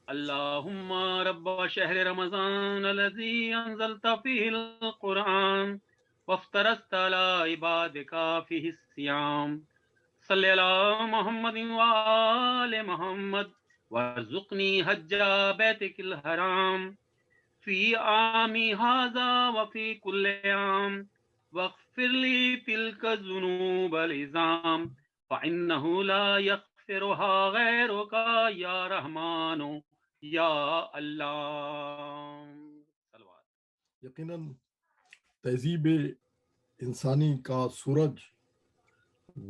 اللهم رب شهر رمضان الذي أنزلت فيه القرآن وافترضت على عبادك فيه الصيام صل على محمد وآل محمد وارزقني حج بيتك الحرام في عامي هذا وفي كل عام واغفر لي تلك الذنوب العظام فإنه لا يغفرها غيرك يا رحمن یا اللہ. یقیناً تہذیب انسانی کا سورج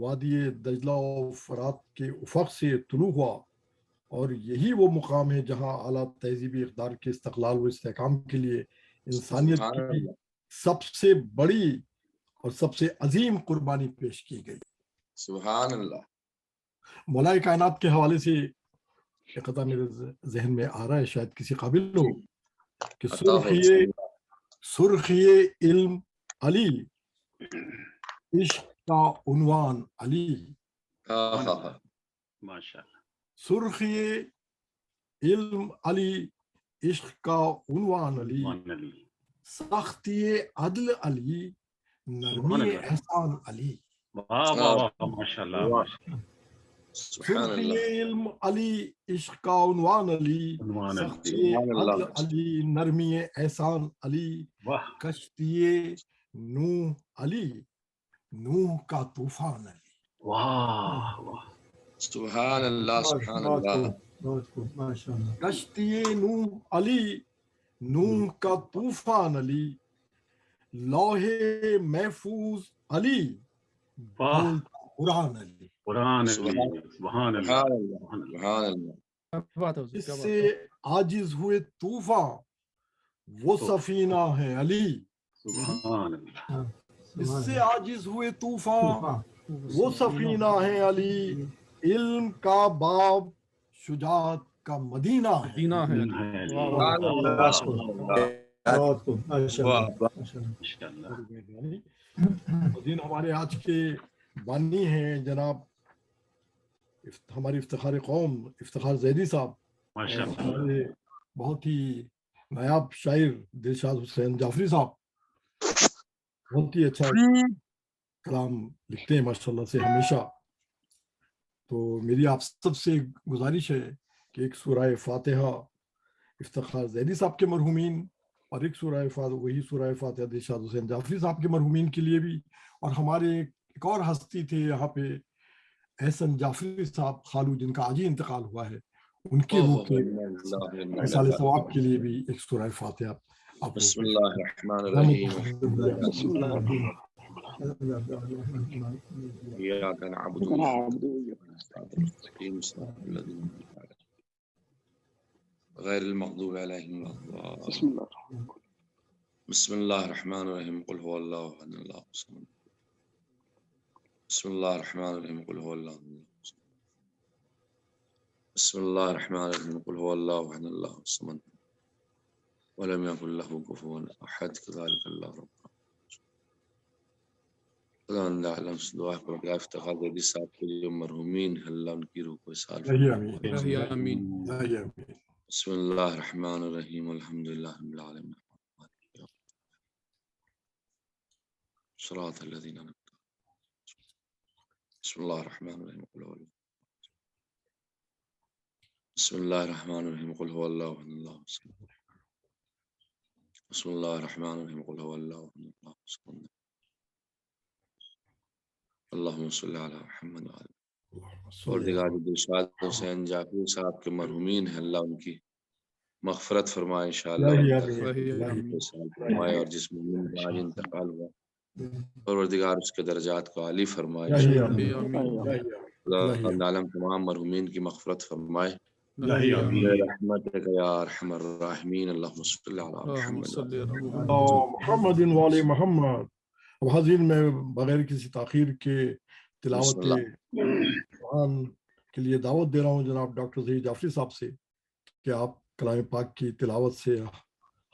وادی دجلہ و فرات کے افق سے طلوع ہوا، اور یہی وہ مقام ہے جہاں اعلیٰ تہذیبی اقدار کے استقلال و استحکام کے لیے انسانیت کی سب سے بڑی اور سب سے عظیم قربانی پیش کی گئی. سبحان اللہ. مولائے کائنات کے حوالے سے ایک قطعہ میرے ذہن میں آ رہا ہے، شاید کسی قابل ہو، کہ سرخی علم علی عشق کا عنوان علی. سرخی علم علی عشق کا عنوان علی، سختی عدل علی نرمی احسان علی. سرخی علم علی عشق کا عنوان علی، سختی عدل علی نرمی احسان علی. کشتی نوح علی، نوح کا طوفان علی. سبحان اللہ سبحان اللہ. کشتی نوح علی، نوح کا طوفان علی. لوح محفوظ علی، بولتا قرآن علی. سبحان اللہ. اس سے عاجز ہوئے طوفان وہ سفینہ ہے علی. اس سے عاجز ہوئے طوفان وہ سفینہ ہے علی. علم کا باب شجاعت کا مدینہ ہے. ہمارے آج کے بانی ہیں جناب ہماری افتخار قوم افتخار زیدی صاحب، ہمارے بہت ہی نایاب شاعر دلشاد حسین جعفری صاحب، بہت ہی اچھا کلام لکھتے ہیں ماشاءاللہ سے ہمیشہ. تو میری آپ سب سے گزارش ہے کہ ایک سورہ فاتحہ افتخار زیدی صاحب کے مرحومین، اور ایک سورہ فاتحہ وہی سورہ فاتحہ دلشاد حسین جعفری صاحب کے مرحومین کے لیے بھی، اور ہمارے ایک اور ہستی تھے یہاں پہ احسن جعفری صاحب خالو، جن کا آج ہی انتقال ہوا ہے، ان کی روح کے مثال ثواب کے لیے بھی ایک سورہ فاتحہ. بسم اللہ الرحمن الرحیم. إياك نعبد وإياك نستعين غير المغضوب عليهم ولا الضالين. بسم الله الرحمن الرحيم. قل هو الله أحد الله الصمد. بسم الله الرحمن الرحيم. قل هو الله أحد الله الصمد. بسم الله الرحمن الرحيم. قل هو الله أحد الله الصمد ولم يكن له كفوا أحد. كذلك الله رب اللہ دعا کرو کہ افتخار زیدی صاحب کے جو مرحومین ہیں اللہ ان کی روح کو اصال فرمائے. آمین. بسم اللہ الرحمن الرحیم. الحمدللہ رب العالمین. صراط الذین انعمت علیہم. بسم اللہ الرحمن الرحیم. قل هو بسم اللہ الرحمن الرحیم. قل هو اللہ احد اللہ الصمد. بسم اللہ الرحمن الرحیم. قل هو اللہ احد اللہ الصمد. اللہم صلی علی محمد اور دیگر دلشاد حسین جعفری صاحب کے مرحومین ہیں اللہ ان کی مغفرت فرمائے انشاءاللہ فرمائے، اور جس مومن کا آج انتقال ہوا پروردگار اس کے درجات کو عالی فرمائے اللہ عالم تمام مرحومین کی مغفرت فرمائے رحمتک یا ارحم الراحمین. اللہم صلی علی محمد و علی محمد. اب حاضرین میں بغیر کسی تاخیر کے تلاوت قرآن کے لیے دعوت دے رہا ہوں جناب ڈاکٹر ظہیر جعفری صاحب سے کہ آپ کلام پاک کی تلاوت سے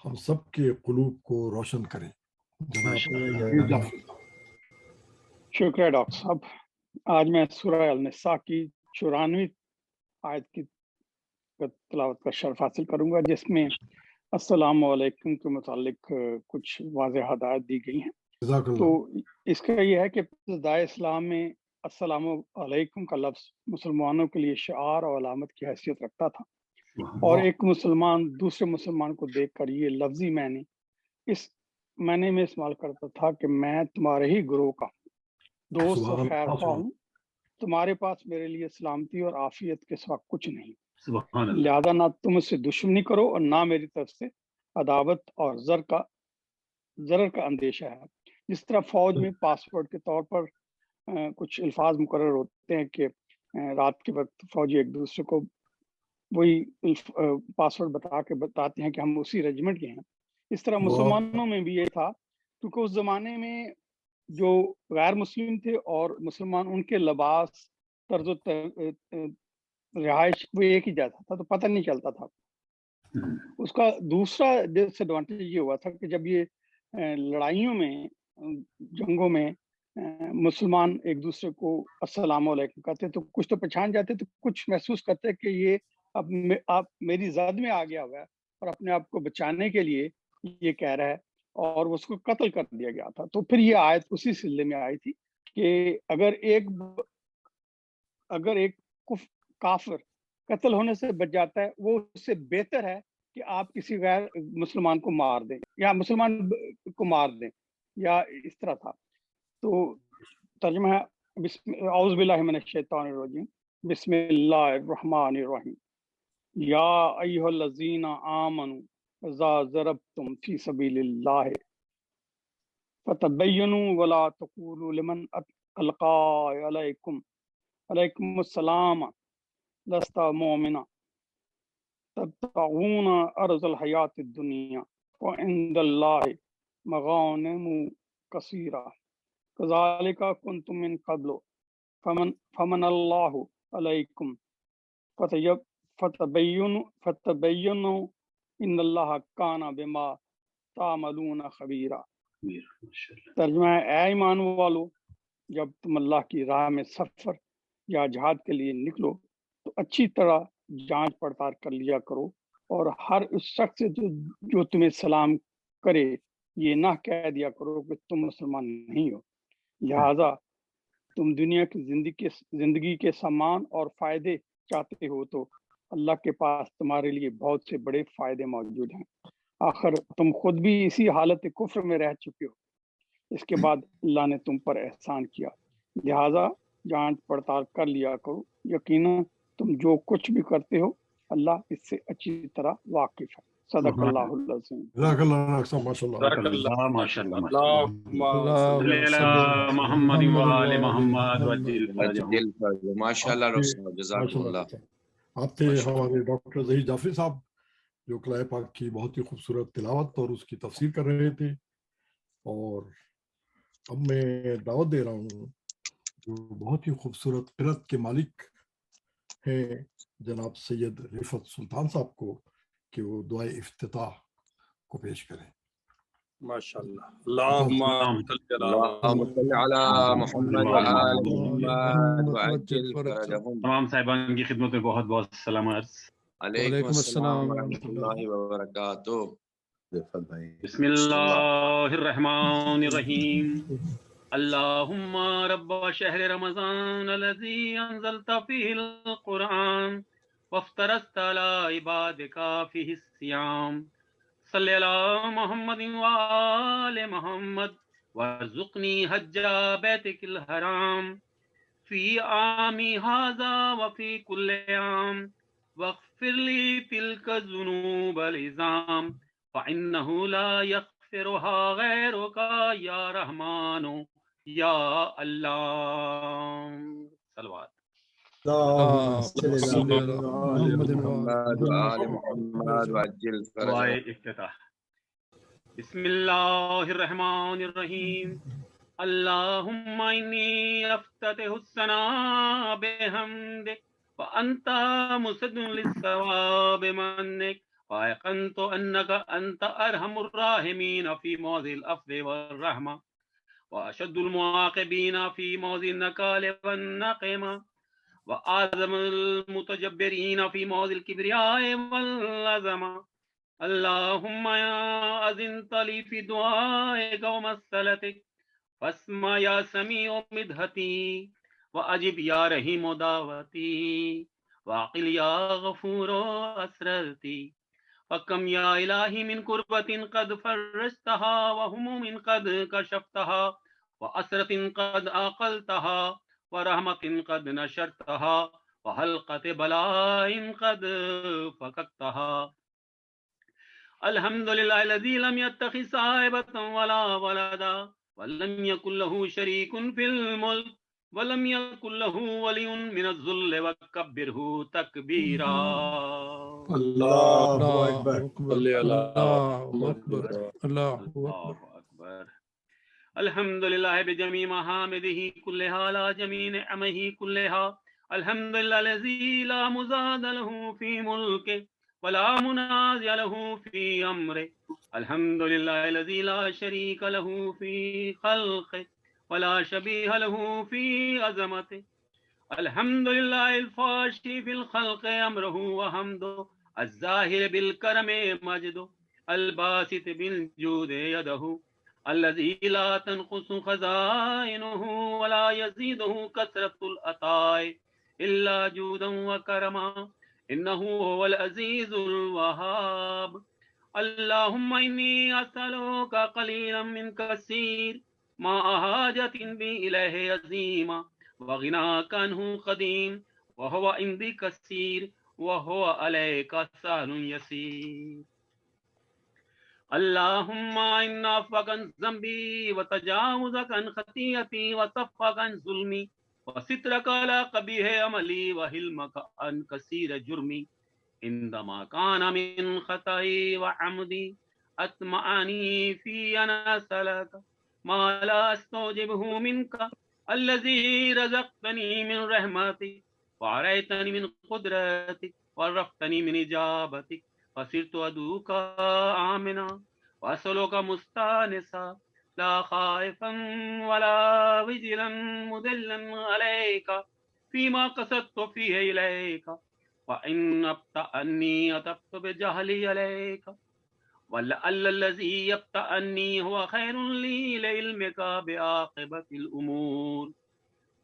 ہم سب کے قلوب کو روشن کریں. شکریہ ڈاکٹر صاحب. آج میں سورہ النساء کی 94 آیت کی تلاوت کا شرف حاصل کروں گا، جس میں السلام علیکم کے متعلق کچھ واضح ہدایت دی گئی ہیں۔ تو اس کا یہ ہے کہ ابتدائے اسلام میں السلام علیکم کا لفظ مسلمانوں کے لیے شعار اور علامت کی حیثیت رکھتا تھا، اور ایک مسلمان دوسرے مسلمان کو دیکھ کر یہ لفظی معنی اس معنی میں استعمال کرتا تھا کہ میں تمہارے ہی گروہ کا دوست اور خیر خواہ ہوں، تمہارے پاس میرے لیے سلامتی اور عافیت کے سوا کچھ نہیں، لہذا نہ تم اس سے دشمنی کرو اور نہ میری طرف سے عداوت اور ضرر کا اندیشہ ہے۔ جس طرح فوج میں پاسورڈ کے طور پر کچھ الفاظ مقرر ہوتے ہیں کہ رات کے وقت فوجی ایک دوسرے کو وہی پاسورڈ بتاتے ہیں کہ ہم اسی ریجیمنٹ کے ہیں، اس طرح مسلمانوں میں بھی یہ تھا، کیونکہ اس زمانے میں جو غیر مسلم تھے اور مسلمان ان کے لباس، طرز و رہائش وہ ایک ہی جیسا تھا، تو پتہ نہیں چلتا تھا۔ اس کا دوسرا ڈس ایڈوانٹیج یہ ہوا تھا کہ جب یہ لڑائیوں میں، جنگوں میں مسلمان ایک دوسرے کو السلام علیکم کہتے تو کچھ تو پہچان جاتے، تو کچھ محسوس کرتے کہ یہ اب آپ میری زد میں آ گیا ہوا ہے اور اپنے آپ کو بچانے کے لیے یہ کہہ رہا ہے، اور اس کو قتل کر دیا گیا تھا۔ تو پھر یہ آیت اسی سلسلے میں آئی تھی کہ اگر ایک کافر قتل ہونے سے بچ جاتا ہے، وہ اس سے بہتر ہے کہ آپ کسی غیر مسلمان کو مار دیں یا مسلمان کو مار دیں، یا اس طرح تھا۔ تو ترجمہ ہے اعوذ باللہ من الشیطان الرجیم، بسم اللہ الرحمن الرحیم، یا ایھا الذین آمنوا اذا ضربتم فی سبیل اللہ فتبینوا ولا تقولوا لمن القى علیکم السلام لست مؤمنا تبتغون عرض الحیات الدنیا وعند اللہ مغانم کثیرہ کذالک کنتم من قبل فمن اللہ علیکم فتبینوا ان اللہ کان بما تعملون خبیرا۔ ترجمہ ہے، اے ایمان والو، جب تم اللہ کی راہ میں سفر یا جہاد کے لیے نکلو تو اچھی طرح جانچ پڑتال کر لیا کرو، اور ہر اس شخص سے جو تمہیں سلام کرے یہ نہ کہہ دیا کرو کہ تم مسلمان نہیں ہو، لہذا تم دنیا کی زندگی کے سامان اور فائدے چاہتے ہو تو اللہ کے پاس تمہارے لیے بہت سے بڑے فائدے موجود ہیں، آخر تم خود بھی اسی حالت کفر میں رہ چکے ہو، اس کے بعد اللہ نے تم پر احسان کیا، لہذا جانچ پڑتال کر لیا کرو، یقیناً تم جو کچھ بھی کرتے ہو اللہ اس سے اچھی طرح واقف ہے۔ صدق اللہ العظیم۔ جزاک اللہ ماشاء اللہ محمد وآل محمد ماشاء اللہ ڈاکٹر صاحب، جزاک اللہ۔ آپ تھے ہمارے ڈاکٹر ظہیر جعفری صاحب، جو کلام پاک کی بہت ہی خوبصورت تلاوت اور اس کی تفسیر کر رہے تھے، اور اب میں دعوت دے رہا ہوں جو بہت ہی خوبصورت قرأت کے مالک ہیں جناب سید رفعت سلطان صاحب کو، کہ وہ دعائے افتتاح کو پیش کریں۔ ماشاءاللہ۔ اللہم صل علی محمد وآل محمد وعجل فرجہم۔ تمام صاحبان کی خدمت میں بہت بہت سلام عرض۔ علیکم السلام ورحمۃ اللہ وبرکاتہ۔ بسم اللہ الرحمن الرحیم، اللہم رب شہر رمضان الذی انزلت فیہ القرآن وافترضت علی عبادک فیہ الصیام، صلی علی محمد وآل محمد وارزقنی حج بیتک الحرام فی عامی ھذا وفی کل عام واغفر لی تلک الذنوب العظام فإنہ لا یغفرها غیرک یا رحمان یا اللہ۔ صلوات۔ محمد وآل محمد وعجل دعائے فرجہم۔ افتتاح۔ بسم اللہ الرحمن الرحیم، اللہم انی افتتح الثناء بحمدک وانت مسد للثواب منک، وایقنت انک انت ارحم الراحمین فی موضع العفو والرحمہ واشد المعاقبین فی موضع النکال والنقمہ، وأعظم المتجبرين في موضع الكبرياء والعظمة. اللهم يا أذنت لي في دعائك ومسألتك فاسمع يا سميع مدحتي وأجب يا رحيم دعوتي وعقل يا غفور أسرتي. فكم يا إلهي من كربة قد فرجتها وهموم قد كشفتها وأسرة قد أقلتها ورحمة قد نشرتها وحلقة بلاء قد فككتها. الحمد لله الذي لم يتخذ صاحبة ولا ولدا ولم يكن له شريك في الملك ولم يكن له ولي من الذل وكبره تكبيرا. اللہ اکبر، صلی اللہ اکبر، اللہ الله أكبر. الحمد لله بجميع محامده كلها على جميع نعمه كلها. الحمد لله الذي لا مزاد له في ملكه ولا منازع له في أمره. الحمد لله الذي لا شريك له في خلقه ولا شبيه له في عظمته. الحمد لله الفاشي في الخلق أمره وحمده الظاهر بالكرم مجده الباسط بالجود يده الذي لا تنقص خزائنه ولا يزيده كثرة العطاء إلا جودا وكرما إنه هو العزيز الوهاب. اللهم إني أسألك قليلا من كثير ما حاجة بي إليه عظيما وغناك عنه قديم وهو عندي كثير وهو عليك سهل يسير. اللهم إن عفوك عن ذنبي وتجاوزك عن خطيئتي وصفك عن ظلمي وسترك على قبيح عملي وحلمك عن كثير جرمي عندما كان من خطئي وعمدي أطمعني في أن أسألك ما لا أستوجبه منك الذي رزقتني من رحمتك وعريتني من قدرتك ورفتني من إجابتك فصرت أدعوك آمنا وأسألك مستانسا لا خائفا ولا وجلا مدلا عليك فيما قصدت فيه إليك وإن أبتأني أتبت بجهلي عليك ولعل الذي يبتأني هو خير لي لعلمك بعاقبة الأمور.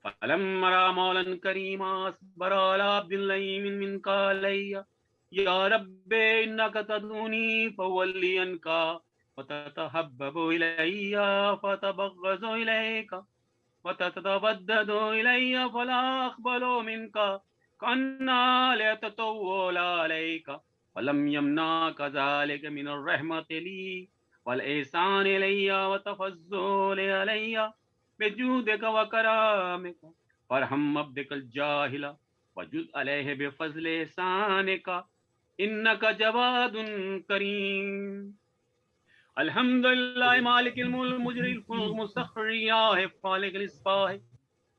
فلما رأى مولا كريما أصبر على عبد اللئيم منك علي يا رب إنك تدعوني فولي عنك وتتحبب إلي فتبغض إليك وتتودد إلي فلا أقبل منك كأني لأتطول عليك ولم يمنعك ذلك من الرحمة لي والإحسان إلي وتفضل علي بجودك وكرامك وارحم عبدك الجاهل وجد عليه بفضل إحسانك إنك جواد كريم. الحمد لله مالك الملك مجري الفلك مسخر الرياح فالق الإصباح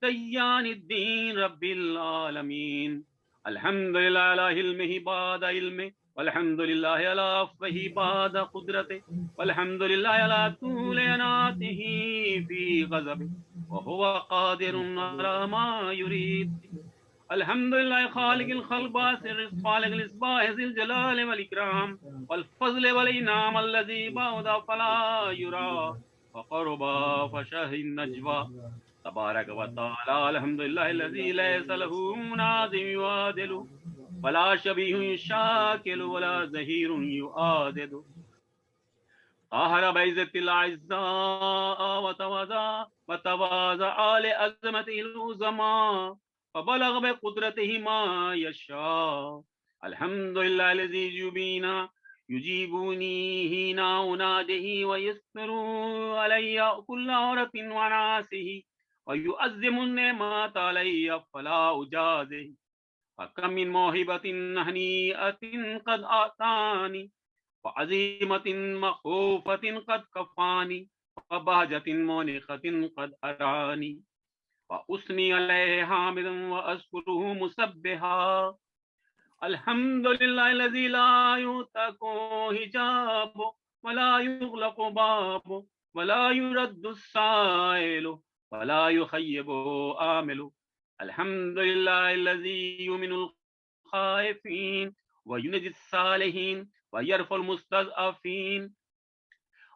ديان الدين رب العالمين. الحمد لله على علمه بعد علمه والحمد لله على عفوه بعد قدرته والحمد لله على طول عناته في غضبه وهو قادر على ما يريد. الحمد لله خالق الخلق باسر خالق الإصباح ذي الجلال والإكرام والفضل والإنعام الذي بعد فلا يرى وقرب فشه النجوى تبارك وتعالى. الحمد لله الذي ليس له منازع يعادل ولا شبيه يشاكل ولا زهير يعادد. قهر بعزة الأعزاء وتواضع لعظمته العظمى فبلغ بقدرته ما يشاء. الحمد لله الذي يجيبني حين أناديه ويستر علي كل عورة وناسه ويؤزم النعمات علي فلا أجازه. فكم من موهبة هنيئة قد أعطاني وعزيمة مخوفة قد كفاني وبهجة مونقة قد أراني وأثني عليه حامدا وأشكره مسبحا. الحمد لله الذي لا يؤتك حجاب ولا يغلق باب ولا يرد السائل ولا يخيب آمل الحمد لله الذي يؤمن الخائفين وينجي الصالحين ويرفع المستضعفين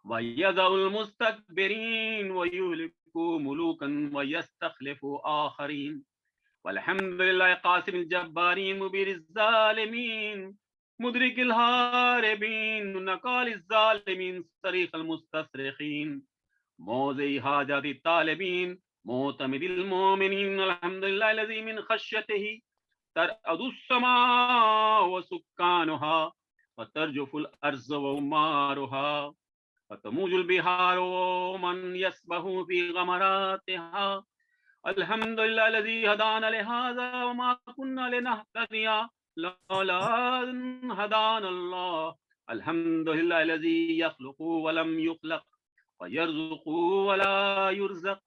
ويذع المستكبرين ويهلك ملوكا ويستخلف آخرين. والحمد لله قاسم الجبارين مبير الظالمين مدرك الهاربين نقال الظالمين صريخ المستصرخين موضع حاجات الطالبين معتمد المؤمنين. الحمد لله الذي من خشيته ترعد السماء وسكانها وترجف الأرض وعمارها وتموج البحار ومن يسبح في غمراتها. الحمد لله الذي هدانا لهذا وما كنا لنهتدي لولا أن هدانا الله. الحمد لله الذي يخلق ولم يخلق ويرزق ولا يرزق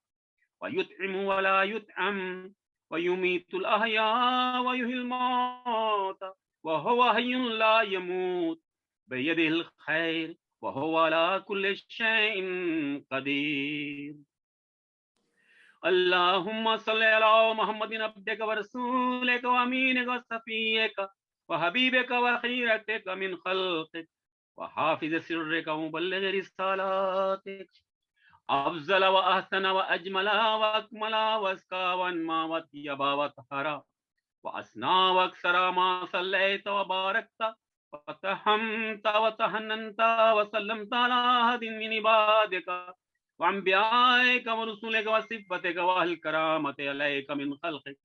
ويطعم ولا يطعم ويميت الأحياء ويحيي الموتى وهو حي لا يموت بيده الخير وهو على كل شيء قدير. اللهم صل على محمد عبدك ورسولك وامينك وصفيك وحبيبك وخيرتك من خلقك وحافظ سرك ومبلغ رسالاتك افضل واحسن واجمل واكمل واسكى وانمى وطيب وطهر واسنى واكثر ما صليت وباركت وتحمت وتحننت وسلمت على احد من عبادك وانبيائك ورسولك وصفتك واهل الكرامة عليك من خلقك.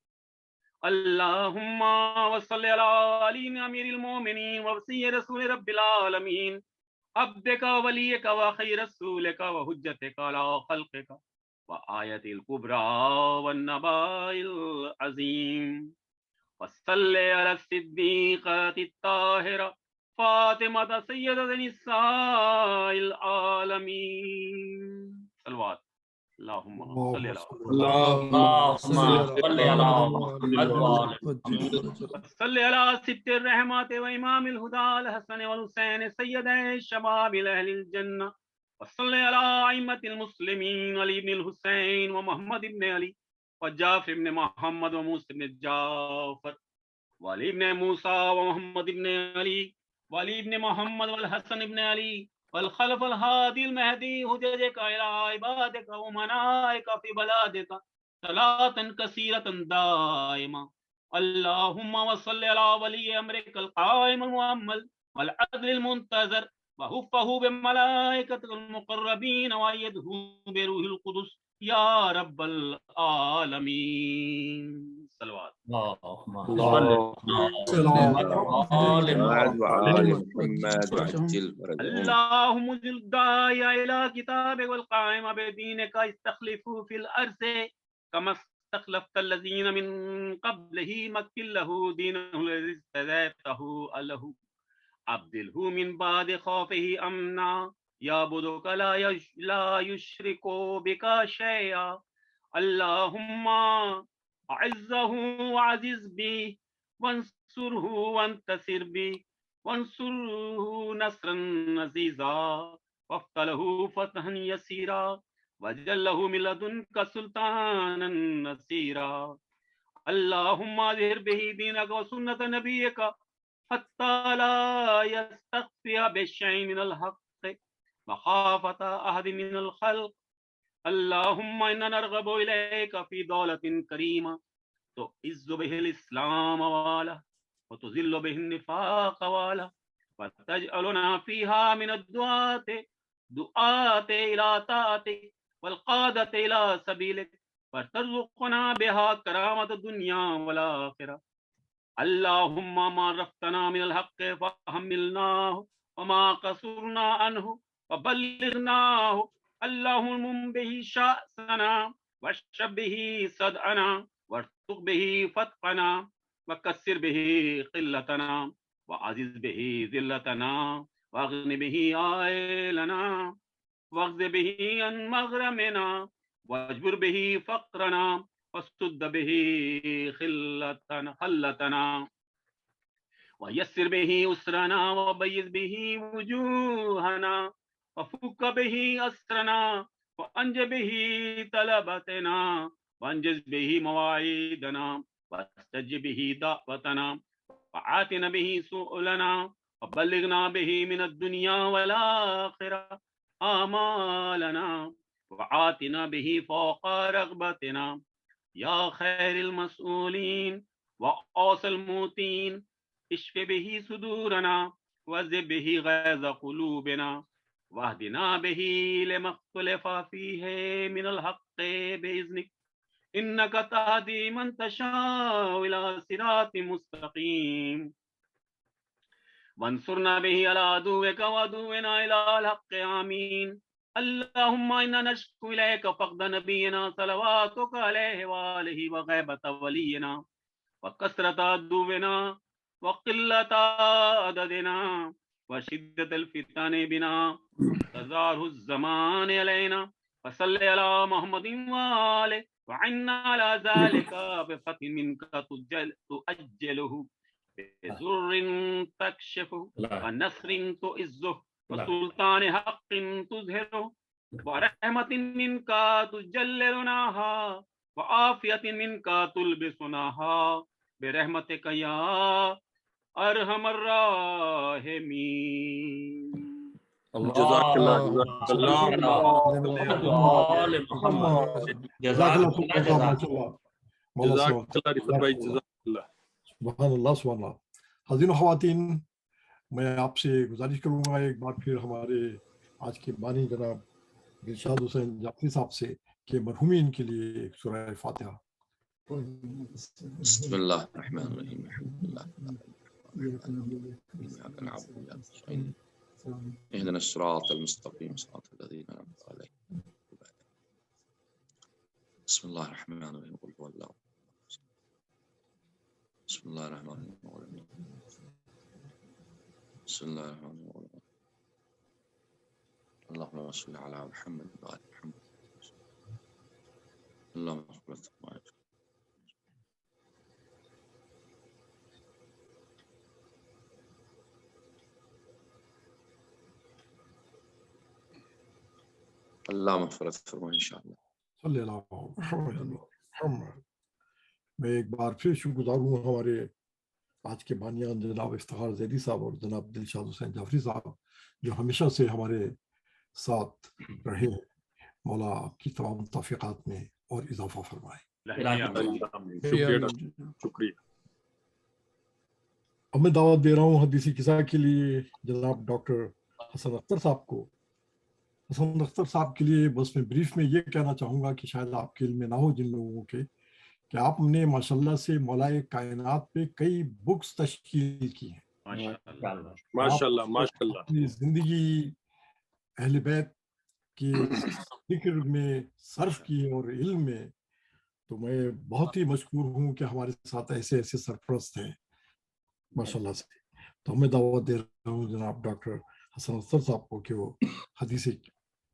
اللهم وصل على علي امير المؤمنين ووصي رسول رب العالمين عبدك ووليك وخير رسولك وحجتك على خلقك وآية الكبرى والنبأ العظيم. وصل على الصديقة الطاهرة فاطمة سيدة نساء العالمين. صلوات. اللهم صل على صل على ست الرحمات وإمام الهدى الحسن والحسين سيد الشباب أهل الجنة. وصل على أئمة المسلمين علي بن الحسين ومحمد بن علي وجعفر بن محمد وموسى بن جعفر وعلي بن موسى ومحمد بن علي وعلي بن محمد والحسن بن علي والخلف الهادي المهدي هديك إلى عبادك ومنائك في بلادك صلاة كثيرة دائمة. اللهم وصل على ولي أمرك القائم المؤمل والعدل المنتظر وحفه بملائكة المقربين وأيده بروح القدس يا رب العالمين. صلوات. اللهم اجعل الداعي إلى كتابك والقائم بدينك استخلفوا في الأرض كما استخلفت الذين من قبله مكن له دينه الذي استزادته له أبدله من بعد خوفه أمنا يعبدك لا يشرك بك شيئا. اللهم أعزه وعزز به وانصره وانتصر به وانصره نصرا عزيزا وافتح له فتحا يسيرا واجعل له من لدنك سلطانا نصيرا. اللهم اظهر به دينك وسنة نبيك حتى لا يستخفي بالشيء من الحق مخافة أحد من الخلق. اللهم إنا نرغب إليك في دولة كريمة تعز به الإسلام واله وتذل به النفاق واله وتجعلنا فيها من الدعاة إلى طاعتك والقادة إلى سبيلك وترزقنا بها كرامة الدنيا والآخرة. اللهم ما رفتنا من الحق فحملناه وما قصرنا عنه وبلغناه. اللهم به شأسنا واشرب به صدعنا وارزق به فتقنا وكسر به قلتنا وعزز به ذلتنا واغن به عائلنا واغز به عن مغرمنا واجبر به فقرنا واسد به خلتنا ويسر به أسرنا وبيض به وجوهنا وفك به أسرنا وأنج به طلبتنا وانجز به مواعيدنا واستجب به دعوتنا وآتنا به سؤلنا وبلغنا به من الدنيا والآخرة آمالنا وآتنا به فوق رغبتنا يا خير المسؤولين وأوصى الموتين اشف به صدورنا وذب به غيظ قلوبنا واهدنا به لما اختلف فيه من الحق بإذنك إنك تهدي من تشاء إلى صراط مستقيم وانصرنا به على عدوك وعدونا إلى الحق آمين اللهم إنا نشكو إليك فقد نبينا صلواتك عليه وآله وغيبة ولينا وكثرة عدونا وقلة عددنا وشدة الفتن بنا تظاهر الزمان علينا فصل على محمد وآله وعنا على ذلك بفتح منك تؤجله بزر تكشفه ونصر تؤزه وسلطان حق تظهره ورحمة منك تجللناها وعافية منك تلبسناها برحمتك يا أرحم الراحمين. جزاك الله جزاک اللہ سبحان اللہ. حضرین و خواتین، میں آپ سے گزارش کروں گا ایک بار پھر ہمارے آج کے بانی جناب دلشاد حسین جعفری صاحب سے کہ مرحومین کے لیے ایک سورہ فاتحہ. بسم اللہ الرحمن الرحیم الحمد للہ اهدنا الصراط المستقيم صراط الذين أنعمت عليهم. بسم الله الرحمن الرحيم قل هو الله. بسم الله الرحمن الرحيم. بسم الله الرحمن الرحيم. اللهم صل على محمد وعلى محمد. اللهم صل على محمد. اللہ مغفرت فرمائے انشاءاللہ. صلی اللہ علیہ وسلم. میں ایک بار پھر شکر گزار ہوں ہمارے آج کے بانیان جناب افتخار زیدی صاحب اور جناب دلشاد حسین جعفری صاحب جو ہمیشہ سے ہمارے ساتھ رہے ہیں. مولا آپ کی تمام توفیقات میں اور اضافہ فرمائے. شکریہ. اب میں دعوت دے رہا ہوں حدیثی قصہ کے لیے جناب ڈاکٹر حسن اختر صاحب کو. حسن اختر صاحب کے لیے بس میں بریف میں یہ کہنا چاہوں گا کہ شاید آپ کے علم میں نہ ہو جن لوگوں کے کہ آپ نے ماشاءاللہ سے مولائے کائنات پہ کئی بکس تشکیل کی ہیں. ماشاءاللہ ماشاءاللہ. اپنی زندگی اہل بیت کی ذکر میں صرف کی اور علم میں، تو میں بہت ہی مشکور ہوں کہ ہمارے ساتھ ایسے ایسے سرپرست ہیں ماشاءاللہ سے. تو میں دعوت دے رہا ہوں جناب ڈاکٹر حسن اختر صاحب کو کہ وہ حدیثی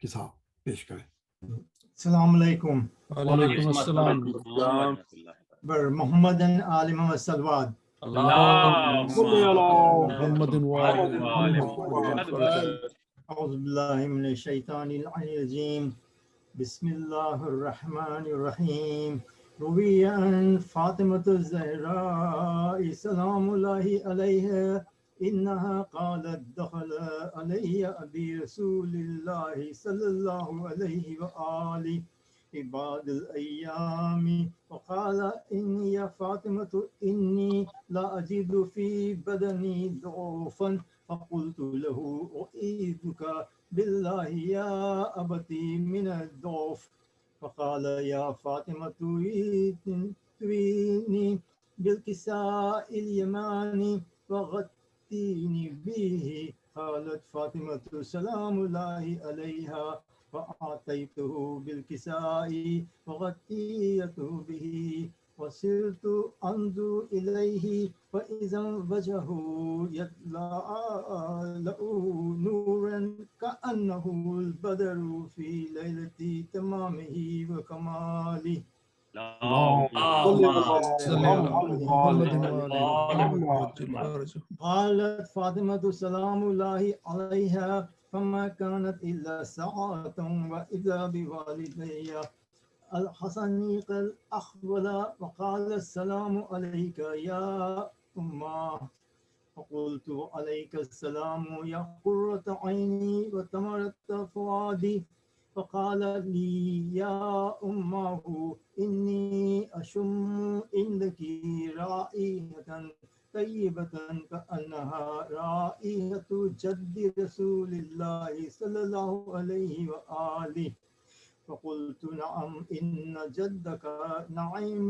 قصہ پیش کریں. السلام علیکم. وعلیکم السلام. بر محمد آل محمد صلوات. اعوذ باللہ من الشیطان الرجیم. بسم اللہ الرحمن الرحیم. روی عن فاطمۃ الزہراء سلام اللہ علیہا انہا قالت دخل علی ابی رسول اللہ صلی اللہ علیہ وآلہ بعد الایام وقال انی یا فاطمۃ انی لا اجد فی بدنی ضعفا فقلت له اعیذک باللہ یا ابتی من الضعف فقال یا فاطمۃ توینی بالکساء الیمانی وغطینی به. قالت فاطمۃ سلام اللہ علیہا فأعطيته بالكساء وغطيته به وصرت أنظر إليه فإذا وجهه يتلألأ نورا كأنه البدر في ليلة تمامه وكماله. قالت فاطمة سلام الله عليها فما كانت إلا ساعة وإذا بوالدي الحسن قد أقبل وقال السلام عليك يا أمه، فقلت عليك السلام يا قرة عيني وثمرة فؤادي، فقال لي يا أمه إني أشم عندك رائحة طيبة كأنها رائحة جد رسول الله صلى الله عليه وآله. فقلت نعم إن جدك نعيم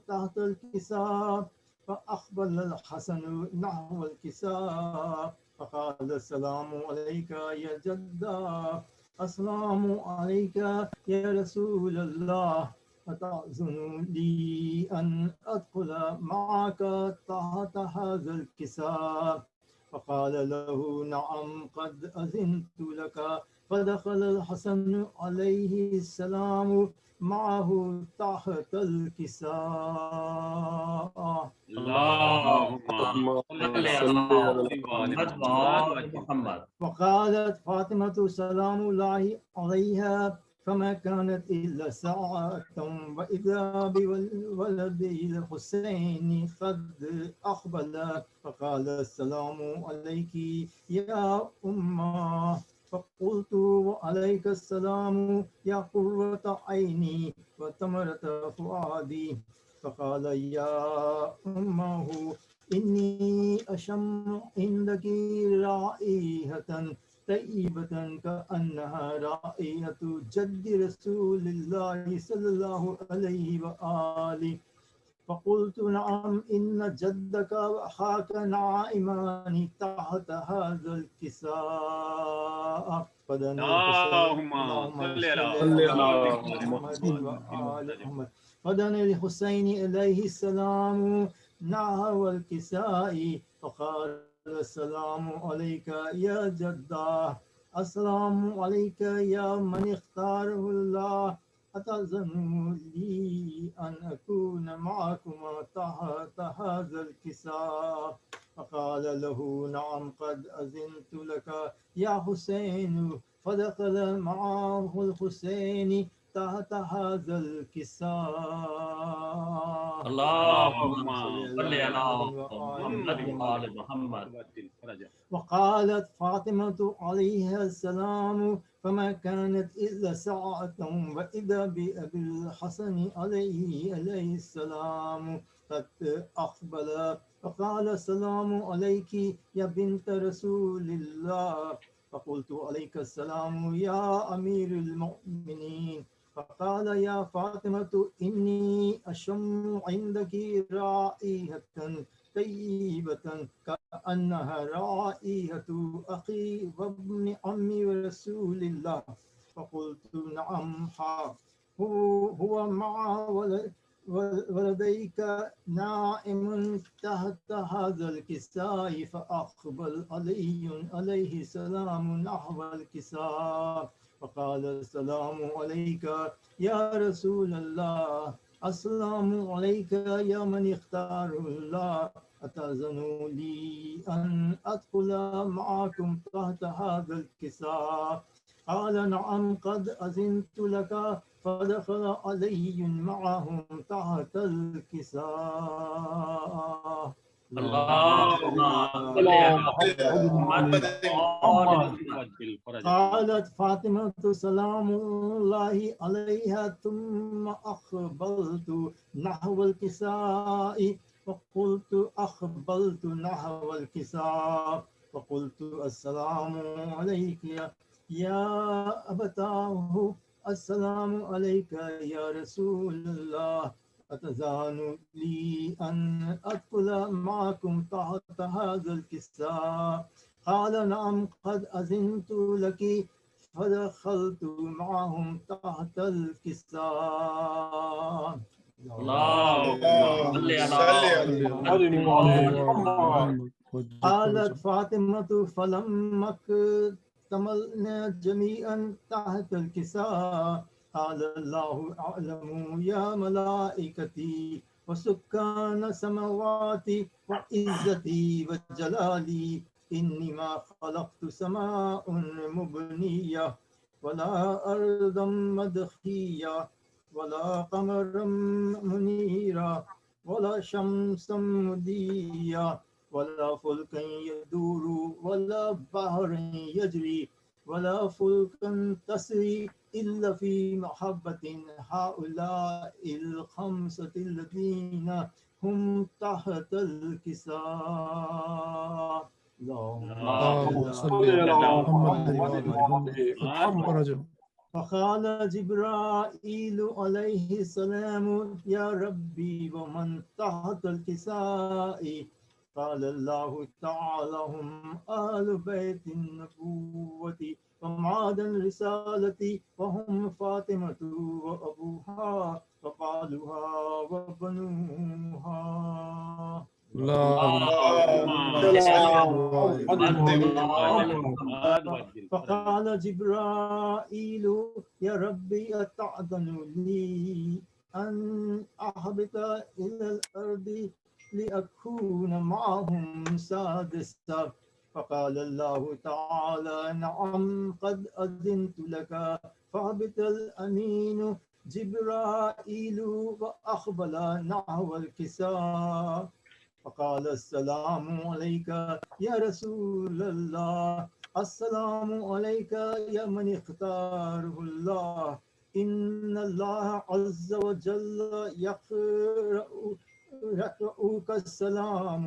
تحت الكساء. فأقبل الحسن نحو الكساء فقال السلام عليك يا جدا، السلام عليك يا رسول الله، أتأذن لي أن أدخل معك تحت هذا الكساء؟ فقال له نعم قد أذنت لك. فدخل الحسن عليه السلام معه تحت الكساء. اللهم صل على محمد. وقالت فاطمة سلام الله عليها فما كانت إلا ساعة وإذا بولد الحسين قد أقبل، فقال السلام عليك يا أمه، فقلت وعليك السلام يا قرة عيني وثمرة فؤادي. فقال يا أمه إني أشم عندك رائحة طيبة كأنها رائحة جد رسول الله صلى الله عليه وآله. فقلت نعم إن جدك وأخاك نائمان تحت هذا الكساء. اللهم صل على محمد وآل محمد. فدنا الحسين إليه السلام نحو الكساء فقال السلام عليك يا جداه، السلام عليك يا من اختاره الله، أتأذن لي أن أكون معكما تحت هذا الكساء؟ فقال له نعم قد أذنت لك يا حسين. فدخل معه الحسين تحت هذا الكساء. اللهم صل على محمد وآل محمد. وقالت فاطمة عليها السلام فما كانت إلا ساعة وإذا بأبي الحسن عليه السلام قد أقبل، فقال السلام عليك يا بنت رسول الله. فقلت عليك السلام يا أمير المؤمنين. فقال يا فاطمة إني أشم عندك رائحة طيبة كأنها رائحة أخي وابن عمي ورسول الله. فقلت نعم هو مع ولديك نائم تحت هذا الكساء. فأقبل علي عليه السلام نحو الكساء فقال السلام عليك يا رسول الله، السلام عليك يا من اختار الله، أتأذن لي أن أدخل معكم تحت هذا الكساء؟ قال نعم قد أذنت لك. فدخل علي معهم تحت الكساء. قالت فاطمة سلام الله عليها ثم أقبلت نحو الكساء أقبلت نحو الكساء فقلت السلام عليك يا أبتاه، السلام عليك يا رسول الله، أتأذن لي أن أدخل معكم تحت هذا الكساء؟ قال نعم قد أذنت لك. فدخلت معهم تحت الكساء. قالت فاطمة فلما اكتملنا جميعا تحت الكساء قال الله أعلم يا ملائكتي وسكان السماوات وعزتي وجلالي إني ما خلقت سماء مبنية ولا أرضا مدخية ولا قمرا منيرا ولا شمسا مضيا ولا فلكا يدور ولا بحر يجري ولا فلكا تسري إلا في محبة هؤلاء الخمسة الذين هم تحت الكساء. اللهم صل على محمد. فقال جبرائيل عليه السلام يا ربي ومن تحت الكساء؟ قال الله تعالى هم أهل بيت النبوة ومعادن رسالتي وهم فاطمة وأبوها وبعلها وبنوها. فقال جبرائيل يا ربي أتأذن لي أن أهبط إلى الأرض لأكون معهم سادسا؟ فقال الله تعالى نعم قد أذنت لك فاهبط. الأمين جبرائيل وأقبل نحو الكساء فقال السلام عليك يا رسول الله. السلام عليك يا من اختاره الله. إن الله عز وجل يقرأك السلام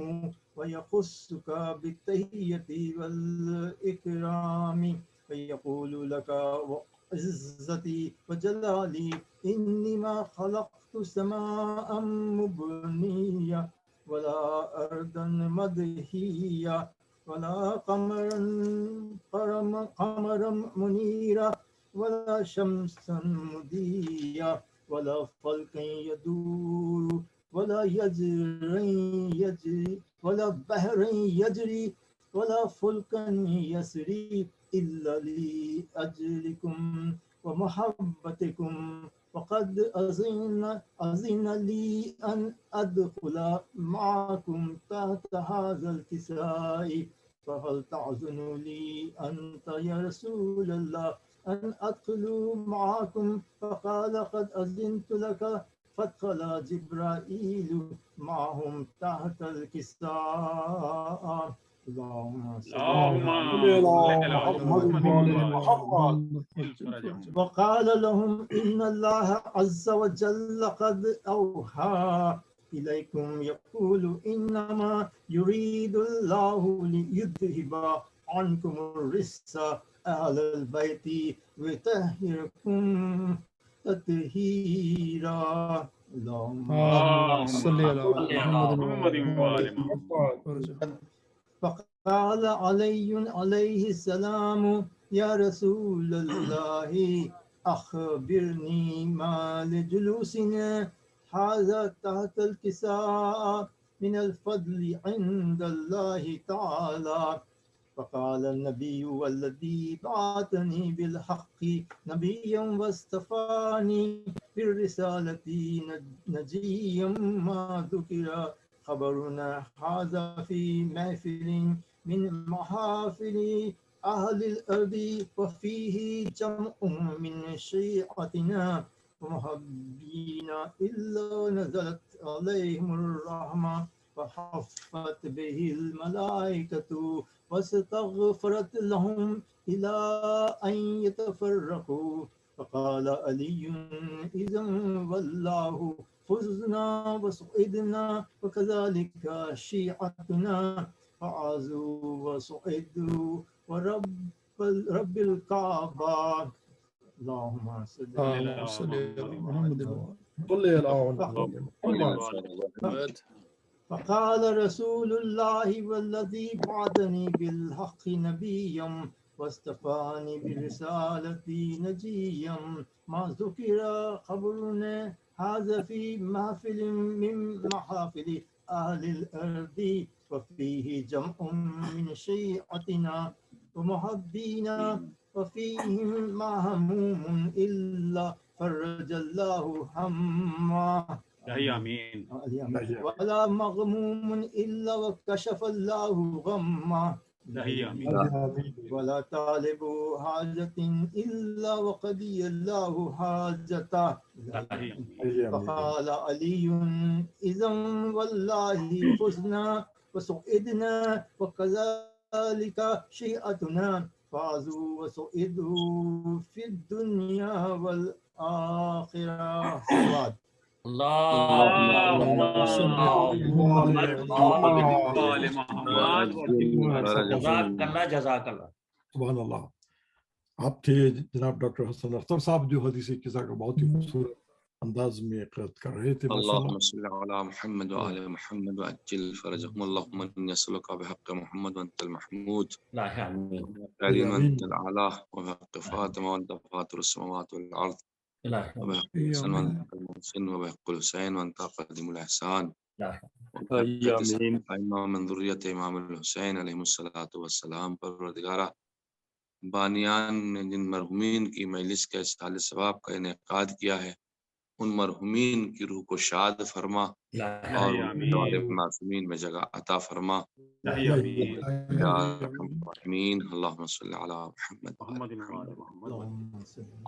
ويخصك بالتحية والإكرام ويقول لك وعزتي وجلالي إني ما خلقت سماء مبنية ولا أرضا مدهية ولا قمرا منيرا ولا شمسا مضيا ولا فلكا يدور ولا يجري ولا بحر يجري ولا فلكا يسري إلا لأجلكم ومحبتكم وقد أذن لي أن أدخل معكم تحت هذا الكساء فهل تعزن لي أنت يا رسول الله أن أدخل معكم؟ فقال قد أذنت لك. فادخل جبرائيل معهم تحت الكساء. اللهم صل وقال لهم إن الله عز وجل قد أوحى إليكم يقول إنما يريد الله ليذهب عنكم الرجس أهل البيت ويطهركم تطهيرا. اللهم صل على محمد. فقال علي عليه السلام يا رسول الله أخبرني ما لجلوسنا هذا تحت الكساء من الفضل عند الله تعالى. فقال النبي والذي بعثني بالحق نبيا واصطفاني بالرسالة نجيا ما ذكر خبرنا هذا في محفل من محافل أهل الأرض وفيه جمع من شيعتنا ومحبين إلا نزلت عليهم الرحمة فحفت به الملائكة واستغفرت لهم إلى أن يتفرقوا. فقال علي إذا والله فزنا وسعدنا وكذلك شيعتنا فعازوا وسعدوا ورب الكعبة. اللهم صل على محمد. فقال رسول الله والذي بعثني بالحق نبيا واصطفاني برسالتي نجيا ما ذكر خبرنا هذا في محفل من محافل أهل الأرض وفيه جمع من شيعتنا ومحبينا وفيهم مهموم إلا فرج الله همه آمين. ولا مغموم إلا وكشف الله غمه ولا طالبوا حاجة إلا وقضي الله حاجته. فقال علي إذا والله فزنا وسعدنا وكذلك شيئتنا فازوا وسعدوا في الدنيا والآخرة. سواد. سبحان اللہ. آپ تھے جناب ڈاکٹر حسن اختر صاحب جو حدیث قصہ کا بہت ہی خوبصورت انداز میں قرأت کر رہے تھے. اللهم صل على محمد وعلى محمد وعجل فرجهم. اللهم إني أسألك بحق محمد وأنت المحمود كريم وأنت الأعلى وبحق فاطمة وأنت فاطر السماوات والأرض وبحق الحسن وأنت المحسن وبحق الحسين وأنت قديم الإحسان من ذرية إمام الحسين عليه الصلاة والسلام. پروردگارہ بانیان نے جن مرحومین کی مجلس کا اصحال ثواب کا انعقاد کیا ہے ان مرحومین کی روح کو شاد فرما اور معصومین میں جگہ عطا فرما یا ارحم الراحمین. اللہم صلی علی محمد.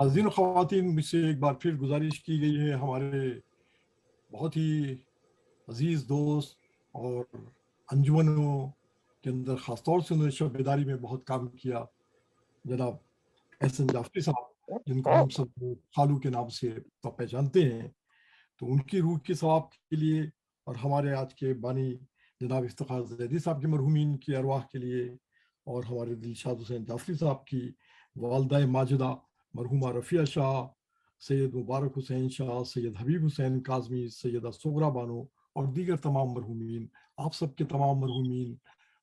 عزیزین و خواتین، مجھ سے ایک بار پھر گزارش کی گئی ہے ہمارے بہت ہی عزیز دوست اور انجمنوں کے اندر خاص طور سے انہوں نے شب بیداری میں بہت کام کیا، جناب احسن جعفری صاحب جن کو ہم سب خالو کے نام سے تو پہچانتے ہیں، تو ان کی روح کے ثواب کے لیے اور ہمارے آج کے بانی جناب افتخار زیدی صاحب کے مرحومین کی ارواح کے لیے اور ہمارے دلشاد حسین جعفری صاحب کی والدہ ماجدہ مرحومہ رفیہ شاہ، سید مبارک حسین شاہ، سید حبیب حسین کاظمی، سیدہ صغرا بانو اور دیگر تمام مرحومین، آپ سب کے تمام مرحومین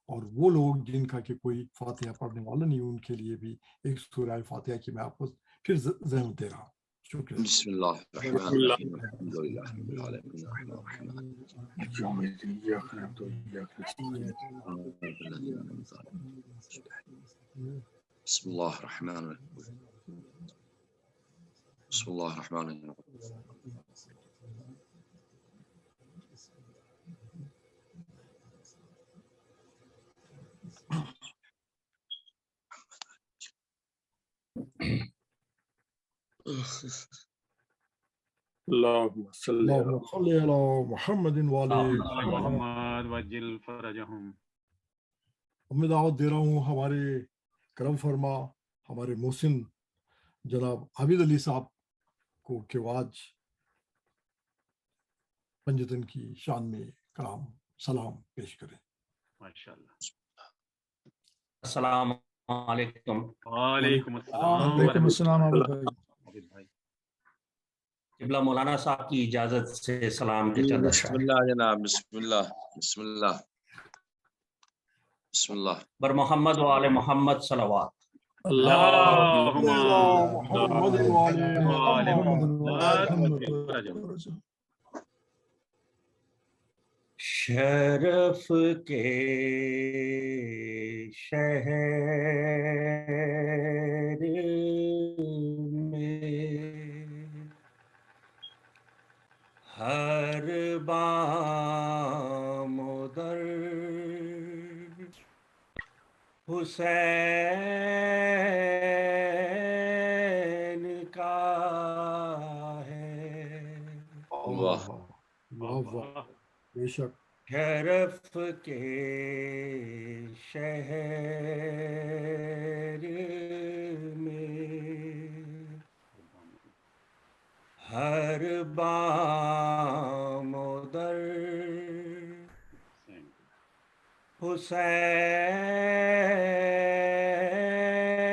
اور وہ لوگ جن کا کہ کوئی فاتحہ پڑھنے والا نہیں، ان کے لیے بھی ایک سورہ فاتحہ کی میں آپ کو پھر زحمت دے رہا ہوں. شکریہ. بسم اللہ الرحمن الرحیم. الحمد للہ رب العالمین الرحمن الرحیم. بسم اللہ الرحمن الرحیم. بسم اللہ الرحمن الرحیم. اللهم صل علی محمد وعلی محمد وجل فرجهم. میں دعوت دے رہا ہوں ہمارے کرم فرما ہمارے محسن جناب عابد علی صاحب کو کہ وہ آج پنجتن کی شان میں کلام سلام پیش کریں. ماشاءاللہ. السلام علیکم. وعلیکم وعلیکم السلام بھائی. قبلہ مولانا صاحب کی اجازت سے سلام کے چند بسم اللہ جناب. بسم اللہ. بسم اللہ. بسم اللہ. بر محمد و آل محمد صلوات. اللہم محمد وعلی محمد. شرف کے شہر میں ہر بام و در حسین کا ہے. واہ واہ واہ، بے شک. شرف کے شہر میں ہر بام و در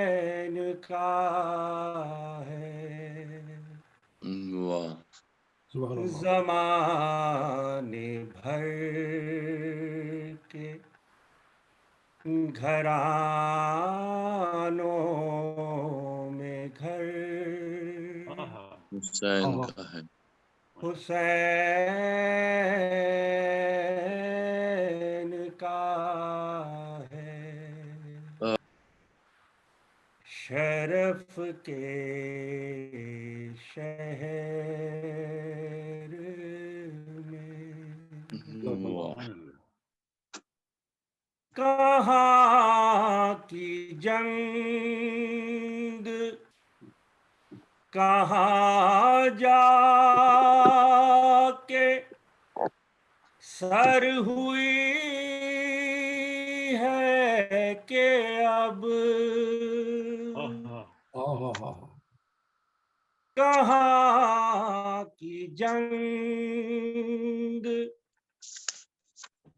حسین کا ہے. واہ. زمانے بھر کے گھرانوں میں گھر حسین کا ہے. حسین کا ہے. شرف کے شہر میں کہاں کی جنگ کہاں جا کے سر ہوئی ہے کہ اب کہاں کی جنگ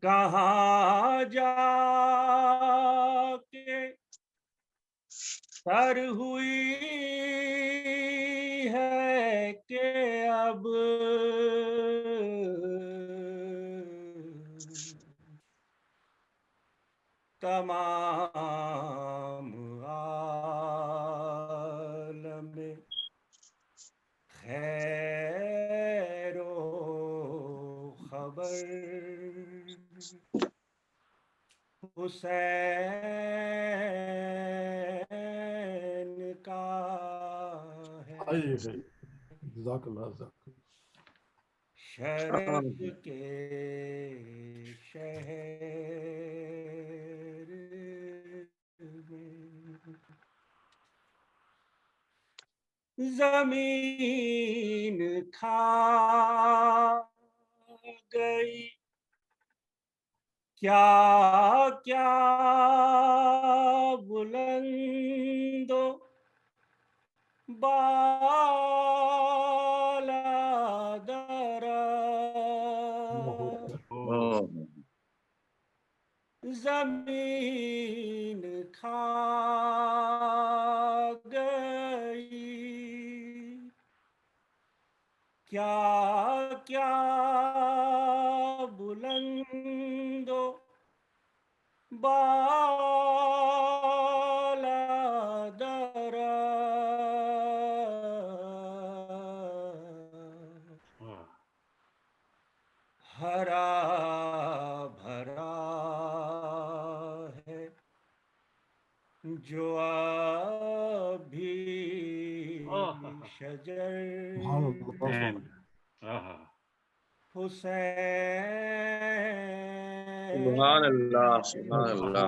کہاں جا کے سر ہوئی ہے کہ اب تمام عالم خیر و خبر حسین کا ہے جزاک اللہ شرف کے شہر میں زمین کھا گئی کیا کیا بلند و بالا درا زمین کھا گئی کیا کیا بلند و بالا درا ہرا بھرا ہے جو ابھی شجر حسین سبحان اللہ سبحان اللہ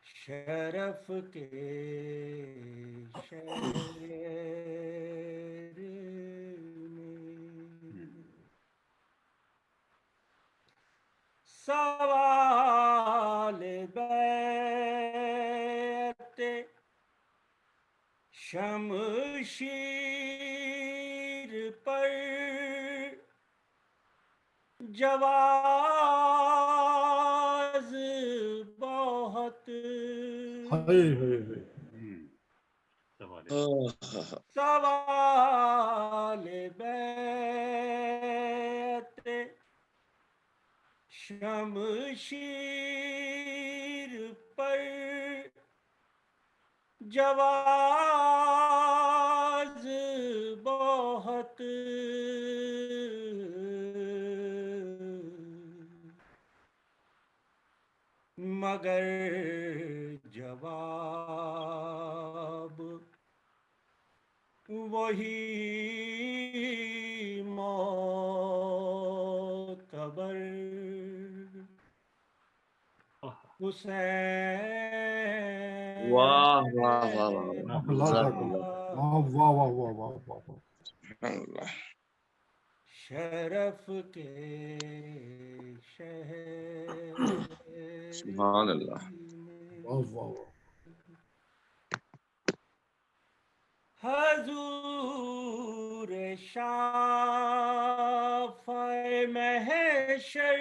شرف کے شہر میں سوال بیعت شمشیر پر جواز بہت سوال بیعت شمشیر پر جواز بہت مگر جواب وہی معتبر حسین واہ واہ واہ واہ شرف کے شہر سبحان اللہ حضور شافع محشر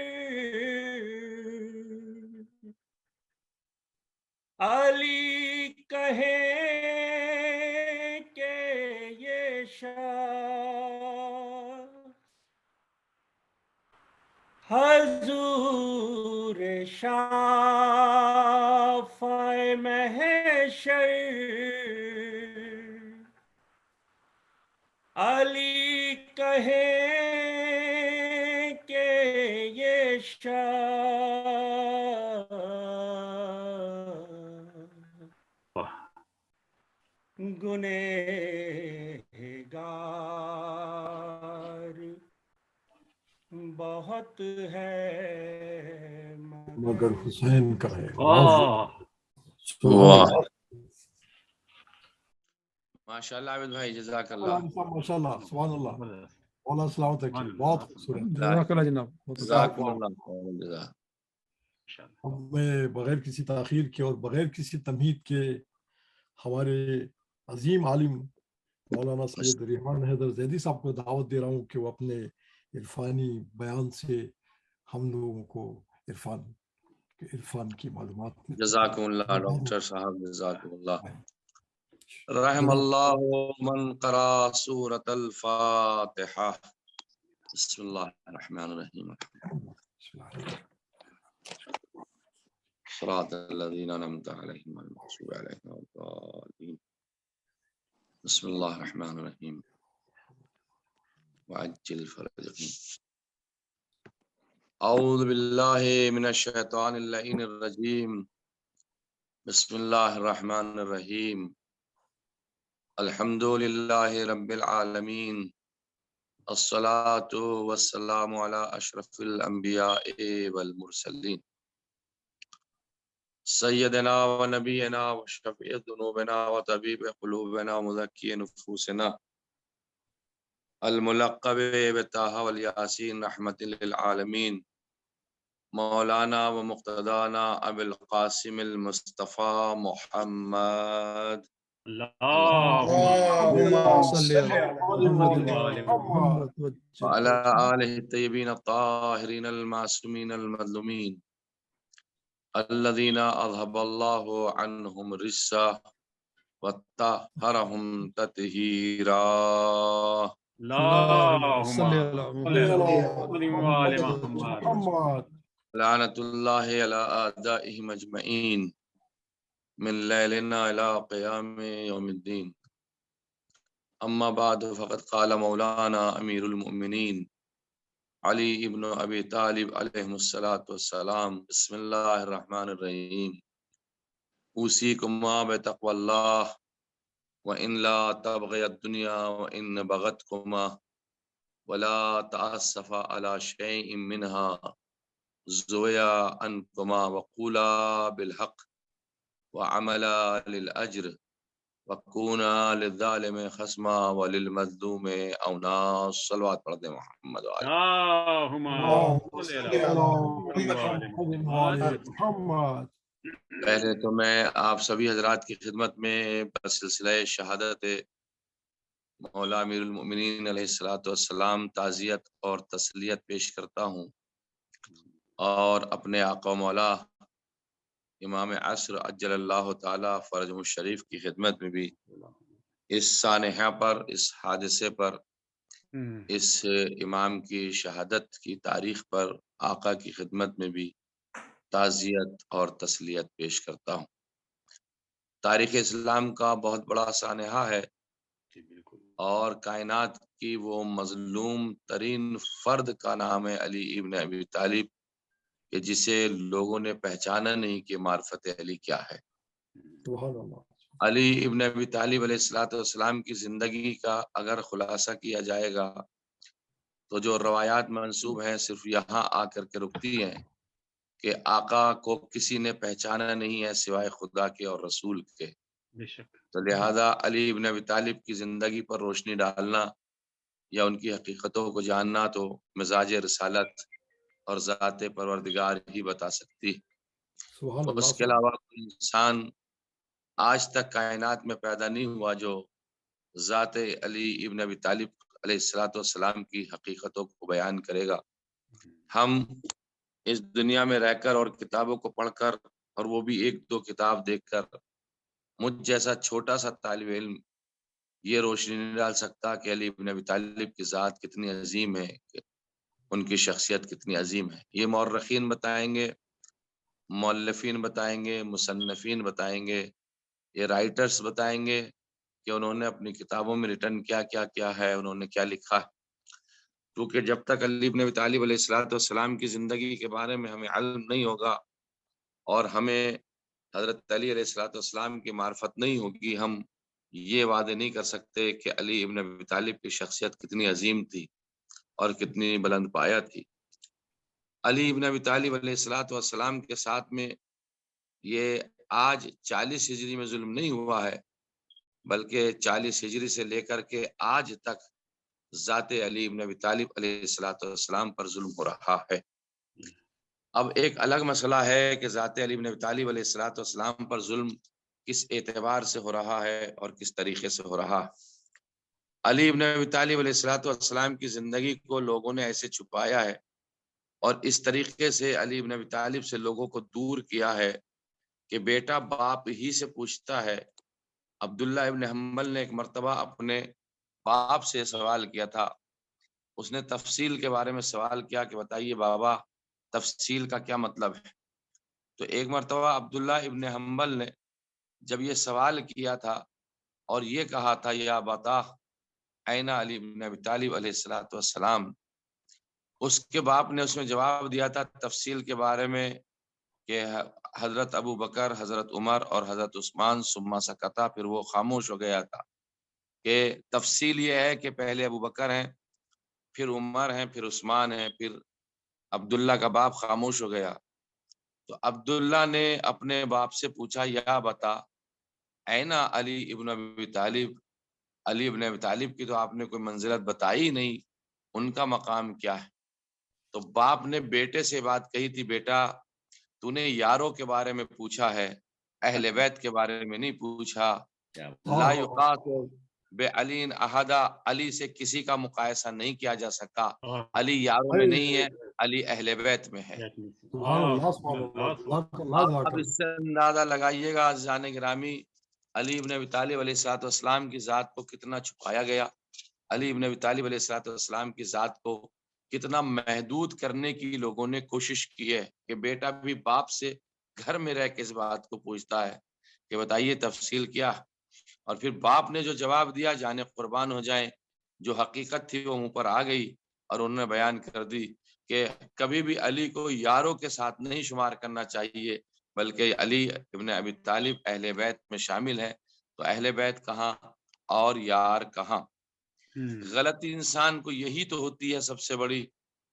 علی کہیں کہ یہ شخص حضور شافع محشر علی کہیں کہ یہ گنہگار بہت ہے مگر حسین کا ہے. ماشاء اللہ عابد بھائی، جزاک اللہ. ماشاء اللہ، سبحان اللہ. مولا سلامت رکھیے. بہت خوبصورت. جزاک اللہ جناب. جزاک اللہ. میں بغیر کسی تاخیر کے اور بغیر کسی تمہید کے ہمارے عظیم عالم مولانا سید ریحان حیدر زیدی صاحب کو دعوت دے رہا ہوں کہ وہ اپنے عرفانی بیان سے ہم لوگوں کو عرفان کی معلومات. جزاکم اللہ ڈاکٹر صاحب، جزاکم اللہ. رحم اللہ من قرأ سورۃ الفاتحہ. بسم اللہ الرحمن الرحیم. صراط الذین انعمت علیہم غیر المغضوب علیہم ولا الضالین. بسم اللہ الرحمن الرحیم. وعجل فرجهم. اعوذ باللہ من الشیطان اللعین الرجیم. بسم اللہ الرحمن الرحیم. الحمد للہ رب العالمین. الصلاة والسلام علی اشرف الانبیاء والمرسلین. سیدنا و نبینا و شفیع ذنوبنا و طبیب قلوبنا مزکی نفوسنا الملقب بطٰہٰ والیاسین رحمت للعالمین مولانا و مقتدانا ابی القاسم المصطفیٰ محمد. وعلى آلہ الطیبین الطاہرین المعصومین المظلومین الذین اذهب اللہ عنہم الرجس وطہرہم تطہیرا. لعنت اللہ علی اعدائہم اجمعین من لیلنا الی قیام یوم الدین. اما بعد فقد قال مولانا امیر المؤمنین علی ابن ابی طالب علیہ السلام. بسم اللہ الرحمن الرحیم. اوصیکما بتقوی اللہ وان لا تبغی الدنیا وان بغتکما ولا تأسف علی شیء منها زویا عنکما وقولا بالحق وعملا للأجر وکونا للظالم خصما وللمظلوم اونا. صلوات پڑھ دیں محمد پہلے تو میں آپ سبھی حضرات کی خدمت میں بسلسلہ شہادت مولا امیر المؤمنین علیہ السلام تعزیت اور تسلیت پیش کرتا ہوں، اور اپنے آقا مولا امام عصر عجل اللہ تعالی فرجہ الشریف کی خدمت میں بھی اس سانحہ پر، اس حادثے پر، اس امام کی شہادت کی تاریخ پر آقا کی خدمت میں بھی تعزیت اور تسلیت پیش کرتا ہوں. تاریخ اسلام کا بہت بڑا سانحہ ہے، اور کائنات کی وہ مظلوم ترین فرد کا نام ہے علی ابن ابی طالب، کہ جسے لوگوں نے پہچانا نہیں کہ معرفت علی کیا ہے. علی ابن ابی طالب علیہ السلام کی زندگی کا اگر خلاصہ کیا جائے گا تو جو روایات منسوب ہیں صرف یہاں آ کر کے رکتی ہیں کہ آقا کو کسی نے پہچانا نہیں ہے سوائے خدا کے اور رسول کے. تو لہذا علی ابن ابی طالب کی زندگی پر روشنی ڈالنا یا ان کی حقیقتوں کو جاننا تو مزاج رسالت اور ذات پروردگار ہی بتا سکتی. تو اس کے علاوہ کوئی انسان آج تک کائنات میں پیدا نہیں ہوا جو ذات علی ابن ابی طالب علیہ السلام کی حقیقتوں کو بیان کرے گا. ہم اس دنیا میں رہ کر اور کتابوں کو پڑھ کر، اور وہ بھی ایک دو کتاب دیکھ کر، مجھ جیسا چھوٹا سا طالب علم یہ روشنی نہیں ڈال سکتا کہ علی ابن ابی طالب کی ذات کتنی عظیم ہے، ان کی شخصیت کتنی عظیم ہے. یہ مورخین بتائیں گے، مؤلفین بتائیں گے، مصنفین بتائیں گے، یہ رائٹرز بتائیں گے کہ انہوں نے اپنی کتابوں میں ریٹن کیا ہے، انہوں نے کیا لکھا. کیونکہ جب تک علی ابن ابی طالب علیہ السلام کی زندگی کے بارے میں ہمیں علم نہیں ہوگا اور ہمیں حضرت علی علیہ السلام کی معرفت نہیں ہوگی، ہم یہ وعدے نہیں کر سکتے کہ علی ابن ابی طالب کی شخصیت کتنی عظیم تھی اور کتنی بلند پایہ تھی. علی ابن ابی طالب علیہ الصلوۃ والسلام کے ساتھ میں یہ آج 40 ہجری میں ظلم نہیں ہوا ہے، بلکہ 40 ہجری سے لے کر کے آج تک ذات علی ابن ابی طالب علیہ الصلوۃ والسلام پر ظلم ہو رہا ہے۔ اب ایک الگ مسئلہ ہے کہ ذات علی ابن ابی طالب علیہ الصلوۃ والسلام پر ظلم کس اعتبار سے ہو رہا ہے اور کس طریقے سے ہو رہا۔ علی ابن ابی طالب علیہ الصلوۃ والسلام کی زندگی کو لوگوں نے ایسے چھپایا ہے اور اس طریقے سے علی ابن ابی طالب سے لوگوں کو دور کیا ہے کہ بیٹا باپ ہی سے پوچھتا ہے۔ عبداللہ ابن حنبل نے ایک مرتبہ اپنے باپ سے سوال کیا تھا، اس نے تفصیل کے بارے میں سوال کیا کہ بتائیے بابا تفصیل کا کیا مطلب ہے۔ تو ایک مرتبہ عبداللہ ابن حنبل نے جب یہ سوال کیا تھا اور یہ کہا تھا یا بتا این علی ابن ابی طالب علیہ الصلوۃ والسلام، اس کے باپ نے اس میں جواب دیا تھا تفصیل کے بارے میں کہ حضرت ابو بکر، حضرت عمر اور حضرت عثمان ثم سکتا، پھر وہ خاموش ہو گیا تھا کہ تفصیل یہ ہے کہ پہلے ابو بکر ہیں، پھر عمر ہیں، پھر عثمان ہیں، پھر عبداللہ کا باپ خاموش ہو گیا۔ تو عبداللہ نے اپنے باپ سے پوچھا یا بتا اینا علی ابن ابی طالب، علی ابن ابی طالب کی تو آپ نے کوئی منزلت بتائی نہیں، ان کا مقام کیا ہے؟ تو باپ نے بیٹے سے بات کہی تھی، بیٹا تو نے یاروں کے بارے میں پوچھا ہے، اہل بیت کے بارے میں نہیں پوچھا۔ لا یقاس بے علی احدا، علی سے کسی کا مقایسہ نہیں کیا جا سکتا، علی یاروں میں نہیں ہے، علی اہل بیت میں ہے۔ اب اس سے اندازہ لگائیے گا عزیزان گرامی، علی ابن ابی طالب علیہ الصلوۃ والسلام کی ذات کو کتنا چھپایا گیا، علی ابن ابی طالب علیہ الصلوۃ والسلام کی ذات کو کتنا محدود کرنے کی لوگوں نے کوشش کی ہے کہ بیٹا بھی باپ سے گھر میں رہ کے اس بات کو پوچھتا ہے کہ بتائیے تفصیل کیا، اور پھر باپ نے جو جواب دیا جانے قربان ہو جائیں، جو حقیقت تھی وہ منہ پر آ گئی اور انہوں نے بیان کر دی کہ کبھی بھی علی کو یاروں کے ساتھ نہیں شمار کرنا چاہیے، بلکہ علی ابن ابی طالب اہل بیت میں شامل ہے۔ تو اہل بیت کہاں اور یار کہاں؟ غلطی انسان کو یہی تو ہوتی ہے سب سے بڑی،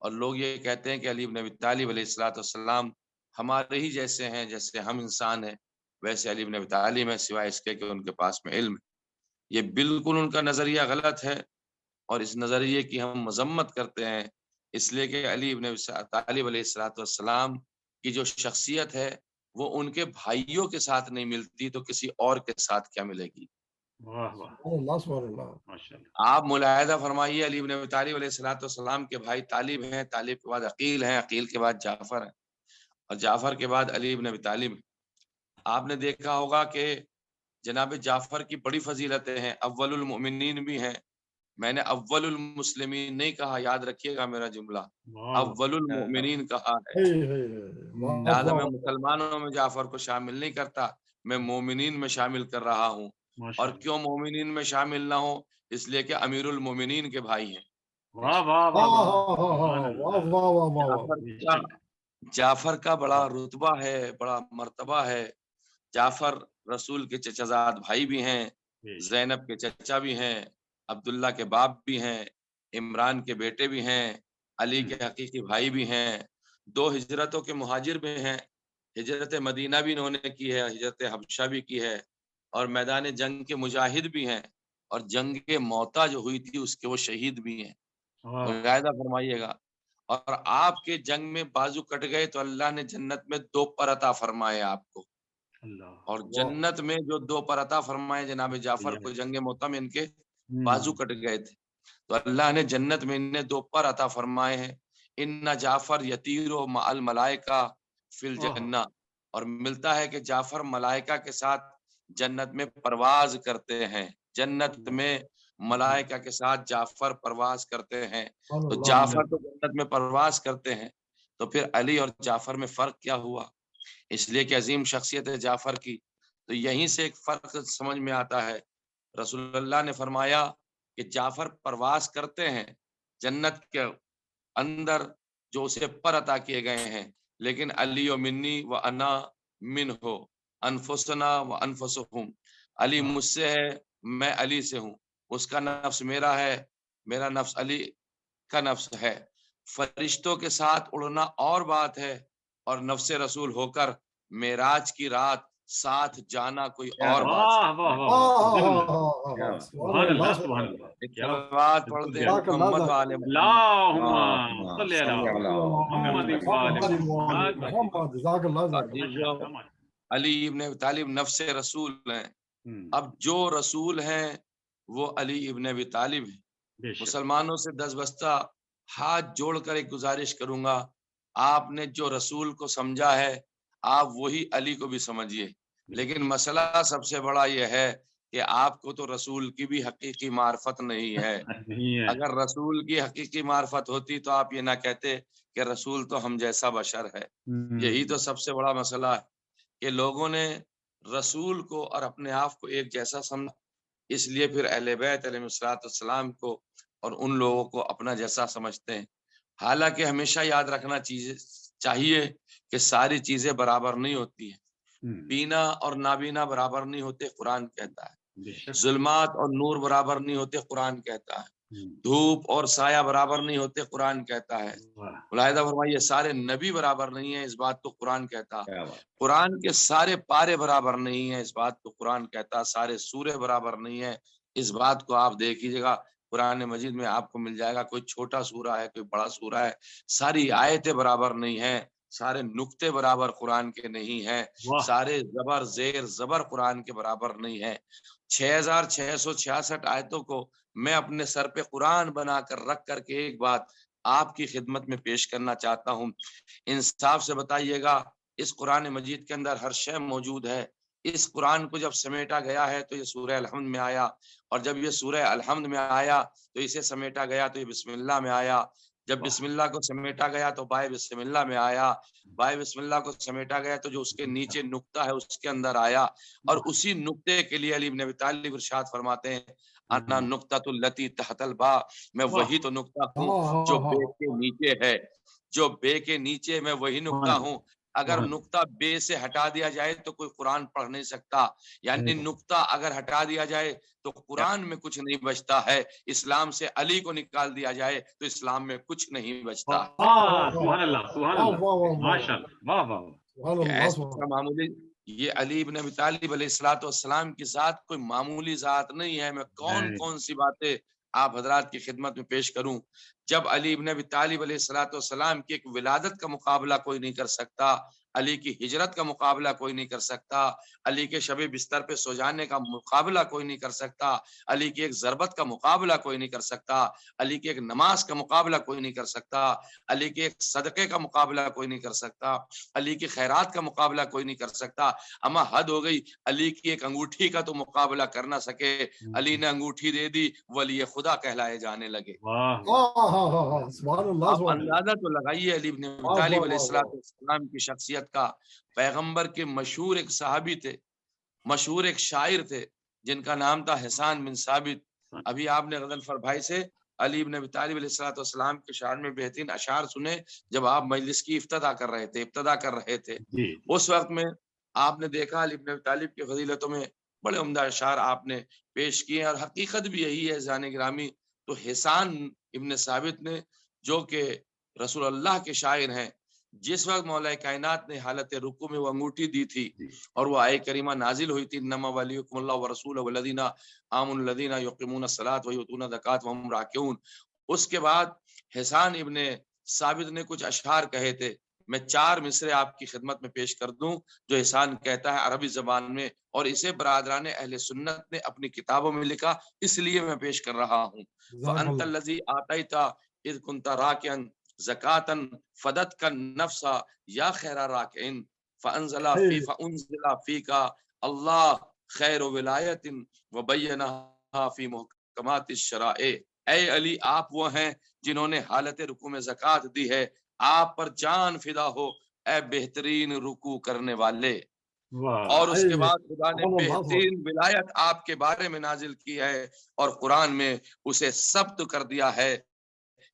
اور لوگ یہ کہتے ہیں کہ علی ابن ابی طالب علیہ الصلوۃ والسلام ہمارے ہی جیسے ہیں، جیسے ہم انسان ہیں ویسے علی ابن ابی طالب ہے، سوائے اس کے کہ ان کے پاس میں علم ہے۔ یہ بالکل ان کا نظریہ غلط ہے، اور اس نظریے کی ہم مذمت کرتے ہیں، اس لیے کہ علی ابن ابی طالب علیہ الصلوۃ والسلام کی جو شخصیت ہے وہ ان کے بھائیوں کے ساتھ نہیں ملتی تو کسی اور کے ساتھ کیا ملے گی؟ آپ ملاحظہ فرمائیے، علی ابن ابی طالب علیہ الصلوۃ والسلام کے بھائی طالب ہیں، طالب کے بعد عقیل ہیں، عقیل کے بعد جعفر ہیں، اور جعفر کے بعد علی ابن ابی طالب ہیں۔ آپ نے دیکھا ہوگا کہ جناب جعفر کی بڑی فضیلتیں ہیں، اول المؤمنین بھی ہیں، میں نے اول المسلمین نہیں کہا، یاد رکھیے گا میرا جملہ، اول المؤمنین کہا ہے، لہٰذا میں مسلمانوں میں جعفر کو شامل نہیں کرتا، میں مومنین میں شامل کر رہا ہوں۔ اور کیوں مومنین میں شامل نہ ہو؟ اس لیے کہ امیر المومنین کے بھائی ہیں۔ جعفر کا بڑا رتبہ ہے، بڑا مرتبہ ہے۔ جعفر رسول کے چچا زاد بھائی بھی ہیں، زینب کے چچا بھی ہیں، عبداللہ کے باپ بھی ہیں، عمران کے بیٹے بھی ہیں، علی کے حقیقی بھائی بھی ہیں، 2 ہجرتوں کے مہاجر بھی ہیں، ہجرت مدینہ بھی انہوں نے کی ہے، ہجرت حبشہ بھی کی ہے، اور میدان جنگ کے مجاہد بھی ہیں، اور جنگ موتا جو ہوئی تھی اس کے وہ شہید بھی ہیں۔ مشاہدہ فرمائیے گا، اور آپ کے جنگ میں بازو کٹ گئے تو اللہ نے جنت میں 2 پر عطا فرمائے آپ کو، اور جنت میں جو 2 پر عطا فرمائے جناب جعفر کو جنگ موتا میں ان کے بازو کٹ گئے تھے، تو اللہ نے جنت میں انہیں 2 پر عطا فرمائے ہیں۔ ان جعفر یطیر مع الملائکہ فی الجنہ، اور ملتا ہے کہ جعفر ملائکہ کے ساتھ جنت میں پرواز کرتے ہیں، جنت میں ملائکہ کے ساتھ جعفر پرواز کرتے ہیں۔ تو جعفر تو جنت میں پرواز کرتے ہیں، تو پھر علی اور جعفر میں فرق کیا ہوا؟ اس لیے کہ عظیم شخصیت ہے جعفر کی، تو یہیں سے ایک فرق سمجھ میں آتا ہے۔ رسول اللہ نے فرمایا کہ جعفر پرواز کرتے ہیں جنت کے اندر جو اسے پر عطا کیے گئے ہیں، لیکن علی و منی و انا من ہو انفسنا و انفسہم، علی مجھ سے ہے، میں علی سے ہوں، اس کا نفس میرا ہے، میرا نفس علی کا نفس ہے۔ فرشتوں کے ساتھ اڑنا اور بات ہے، اور نفس رسول ہو کر معراج کی رات ساتھ جانا کوئی اور بات ہے۔ واہ واہ واہ، سبحان اللہ سبحان اللہ، ایک صلوات پڑھتے ہیں محمد وآل اللہم صلی علی محمد۔ محمد جزاک اللہ علی ابن ابی طالب نفس رسول ہیں۔ اب جو رسول ہیں وہ علی ابن ابی طالب ہیں۔ مسلمانوں سے دس بستہ ہاتھ جوڑ کر ایک گزارش کروں گا، آپ نے جو رسول کو سمجھا ہے آپ وہی علی کو بھی سمجھیے، لیکن مسئلہ سب سے بڑا یہ ہے کہ آپ کو تو رسول کی بھی حقیقی معرفت نہیں ہے۔ اگر رسول کی حقیقی معرفت ہوتی تو آپ یہ نہ کہتے کہ رسول تو ہم جیسا بشر ہے۔ یہی تو سب سے بڑا مسئلہ ہے کہ لوگوں نے رسول کو اور اپنے آپ کو ایک جیسا سمجھا، اس لیے پھر اہل بیت علیہ السلام کو اور ان لوگوں کو اپنا جیسا سمجھتے ہیں۔ حالانکہ ہمیشہ یاد رکھنا چاہیے کہ ساری چیزیں برابر نہیں ہوتی ہیں، بینا اور نابینا برابر نہیں ہوتے، قرآن کہتا ہے۔ ظلمات اور نور برابر نہیں ہوتے، قرآن کہتا ہے۔ دھوپ اور سایہ برابر نہیں ہوتے، قرآن کہتا ہے۔ ملاحظہ فرمائیے، سارے نبی برابر نہیں ہیں، اس بات کو قرآن کہتا ہے۔ قرآن کے سارے پارے برابر نہیں ہیں، اس بات کو قرآن کہتا ہے۔ سارے سورے برابر نہیں ہیں، اس بات کو آپ دیکھیے گا قرآن مجید میں آپ کو مل جائے گا۔ کوئی چھوٹا سورہ ہے، کوئی بڑا سورہ ہے، ساری آیتیں برابر نہیں ہیں، سارے نقطے برابر قرآن کے نہیں ہیں، سارے زبر زیر زبر قرآن کے برابر نہیں ہیں۔ 6666 آیتوں کو میں اپنے سر پہ قرآن بنا کر رکھ کر کے ایک بات آپ کی خدمت میں پیش کرنا چاہتا ہوں۔ انصاف سے بتائیے گا، اس قرآن مجید کے اندر ہر شے موجود ہے۔ اس قرآن کو جب سمیٹا گیا ہے تو یہ سورہ الحمد میں آیا، اور جب یہ سورہ الحمد میں آیا تو اسے سمیٹا گیا تو یہ بسم اللہ میں آیا۔ جب بسم اللہ کو سمیٹا گیا تو بائے بسم اللہ میں آیا، بائے بسم اللہ کو سمیٹا گیا تو جو اس کے نیچے نقطہ ہے اس کے اندر آیا، اور اسی نقطے کے لیے علی بن ابی طالب ارشاد فرماتے ہیں، انا نقطۃ التی تحت الباء، میں وہی تو نقطہ ہوں جو بے کے نیچے ہے، جو بے کے نیچے میں وہی نقطہ ہوں۔ اگر نقطہ بے سے ہٹا دیا جائے تو کوئی قرآن پڑھ نہیں سکتا، یعنی نقطہ اگر ہٹا دیا جائے تو قرآن میں کچھ نہیں بچتا ہے۔ اسلام سے علی کو نکال دیا جائے تو اسلام میں کچھ نہیں بچتا۔ سبحان اللہ سبحان اللہ، ماشاءاللہ، واہ واہ۔ ایسا معمولی یہ علی بن ابی طالب علیہ السلام کی ذات کوئی معمولی ذات نہیں ہے۔ میں کون سی باتیں آپ حضرات کی خدمت میں پیش کروں۔ جب علی بن ابی طالب علیہ السلام کی ایک ولادت کا مقابلہ کوئی نہیں کر سکتا، علی کی ہجرت کا مقابلہ کوئی نہیں کر سکتا، علی کے شب بستر پہ سو جانے کا مقابلہ کوئی نہیں کر سکتا، علی کی ایک ضربت کا مقابلہ کوئی نہیں کر سکتا، علی کی ایک نماز کا مقابلہ کوئی نہیں کر سکتا، علی کے ایک صدقے کا مقابلہ کوئی نہیں کر سکتا، علی کی خیرات کا مقابلہ کوئی نہیں کر سکتا۔ اما حد ہو گئی، علی کی ایک انگوٹھی کا تو مقابلہ کر نہ سکے، علی نے انگوٹھی دے دی، ولی خدا کہلائے جانے لگے۔ آپ اندازہ تو لگائیے علی بن ابی طالب علیہ السلام کی شخصیت کا۔ پیغمبر کے مشہور ایک صحابی تھے، مشہور ایک شاعر تھے جن کا نام تھا حسان بن ثابت۔ ابھی آپ نے غضنفر بھائی سے علی بن ابی طالب علیہ السلام کے شان میں بہترین اشعار سنے جب آپ مجلس کی ابتدا کر رہے تھے۔ اس وقت میں آپ نے دیکھا علی بن ابی طالب کی فضیلتوں میں بڑے عمدہ اشعار آپ نے پیش کیے، اور حقیقت بھی یہی ہے ذہن گرامی۔ تو حسان ابن ثابت نے، جو کہ رسول اللہ کے شاعر ہیں، جس وقت مولا کائنات نے حالت رکوع میں وہ انگوٹھی دی تھی اور وہ آیت کریمہ نازل ہوئی تھی، انما ولیکم اللہ ورسولہ والذین آمنوا الذین یقیمون الصلاۃ ویؤتون الزکاۃ وہم راکعون، اس کے بعد حسان ابن ثابت نے کچھ اشعار کہے تھے۔ میں 4 مصرے آپ کی خدمت میں پیش کر دوں جو حسان کہتا ہے عربی زبان میں، اور اسے برادران اہل سنت نے اپنی کتابوں میں لکھا، اس لیے میں پیش کر رہا ہوں۔ فَأَنْتَ الَّذِي آتَيْتَ إِذْ كُنْتَ رَاكِعًا زَكَاةً فَدَتْكَ النَّفْسَ يَا خَيْرَ رَاكِعٍ فَأَنزَلَ فِيكَ اللَّهُ خَيْرَ وِلَایَةٍ وَبَيَّنَهَا فِي مُحْکَمَاتِ الشَّرَائِع۔ اے علی، آپ وہ ہیں جنہوں نے حالت رکوع میں زکوٰۃ دی ہے، آپ پر جان فدا ہو اے بہترین رکوع کرنے والے۔ اور اس کے بعد خدا نے بہترین ولایت آپ کے بارے میں نازل کی ہے، اور قرآن میں اسے ثبت کر دیا ہے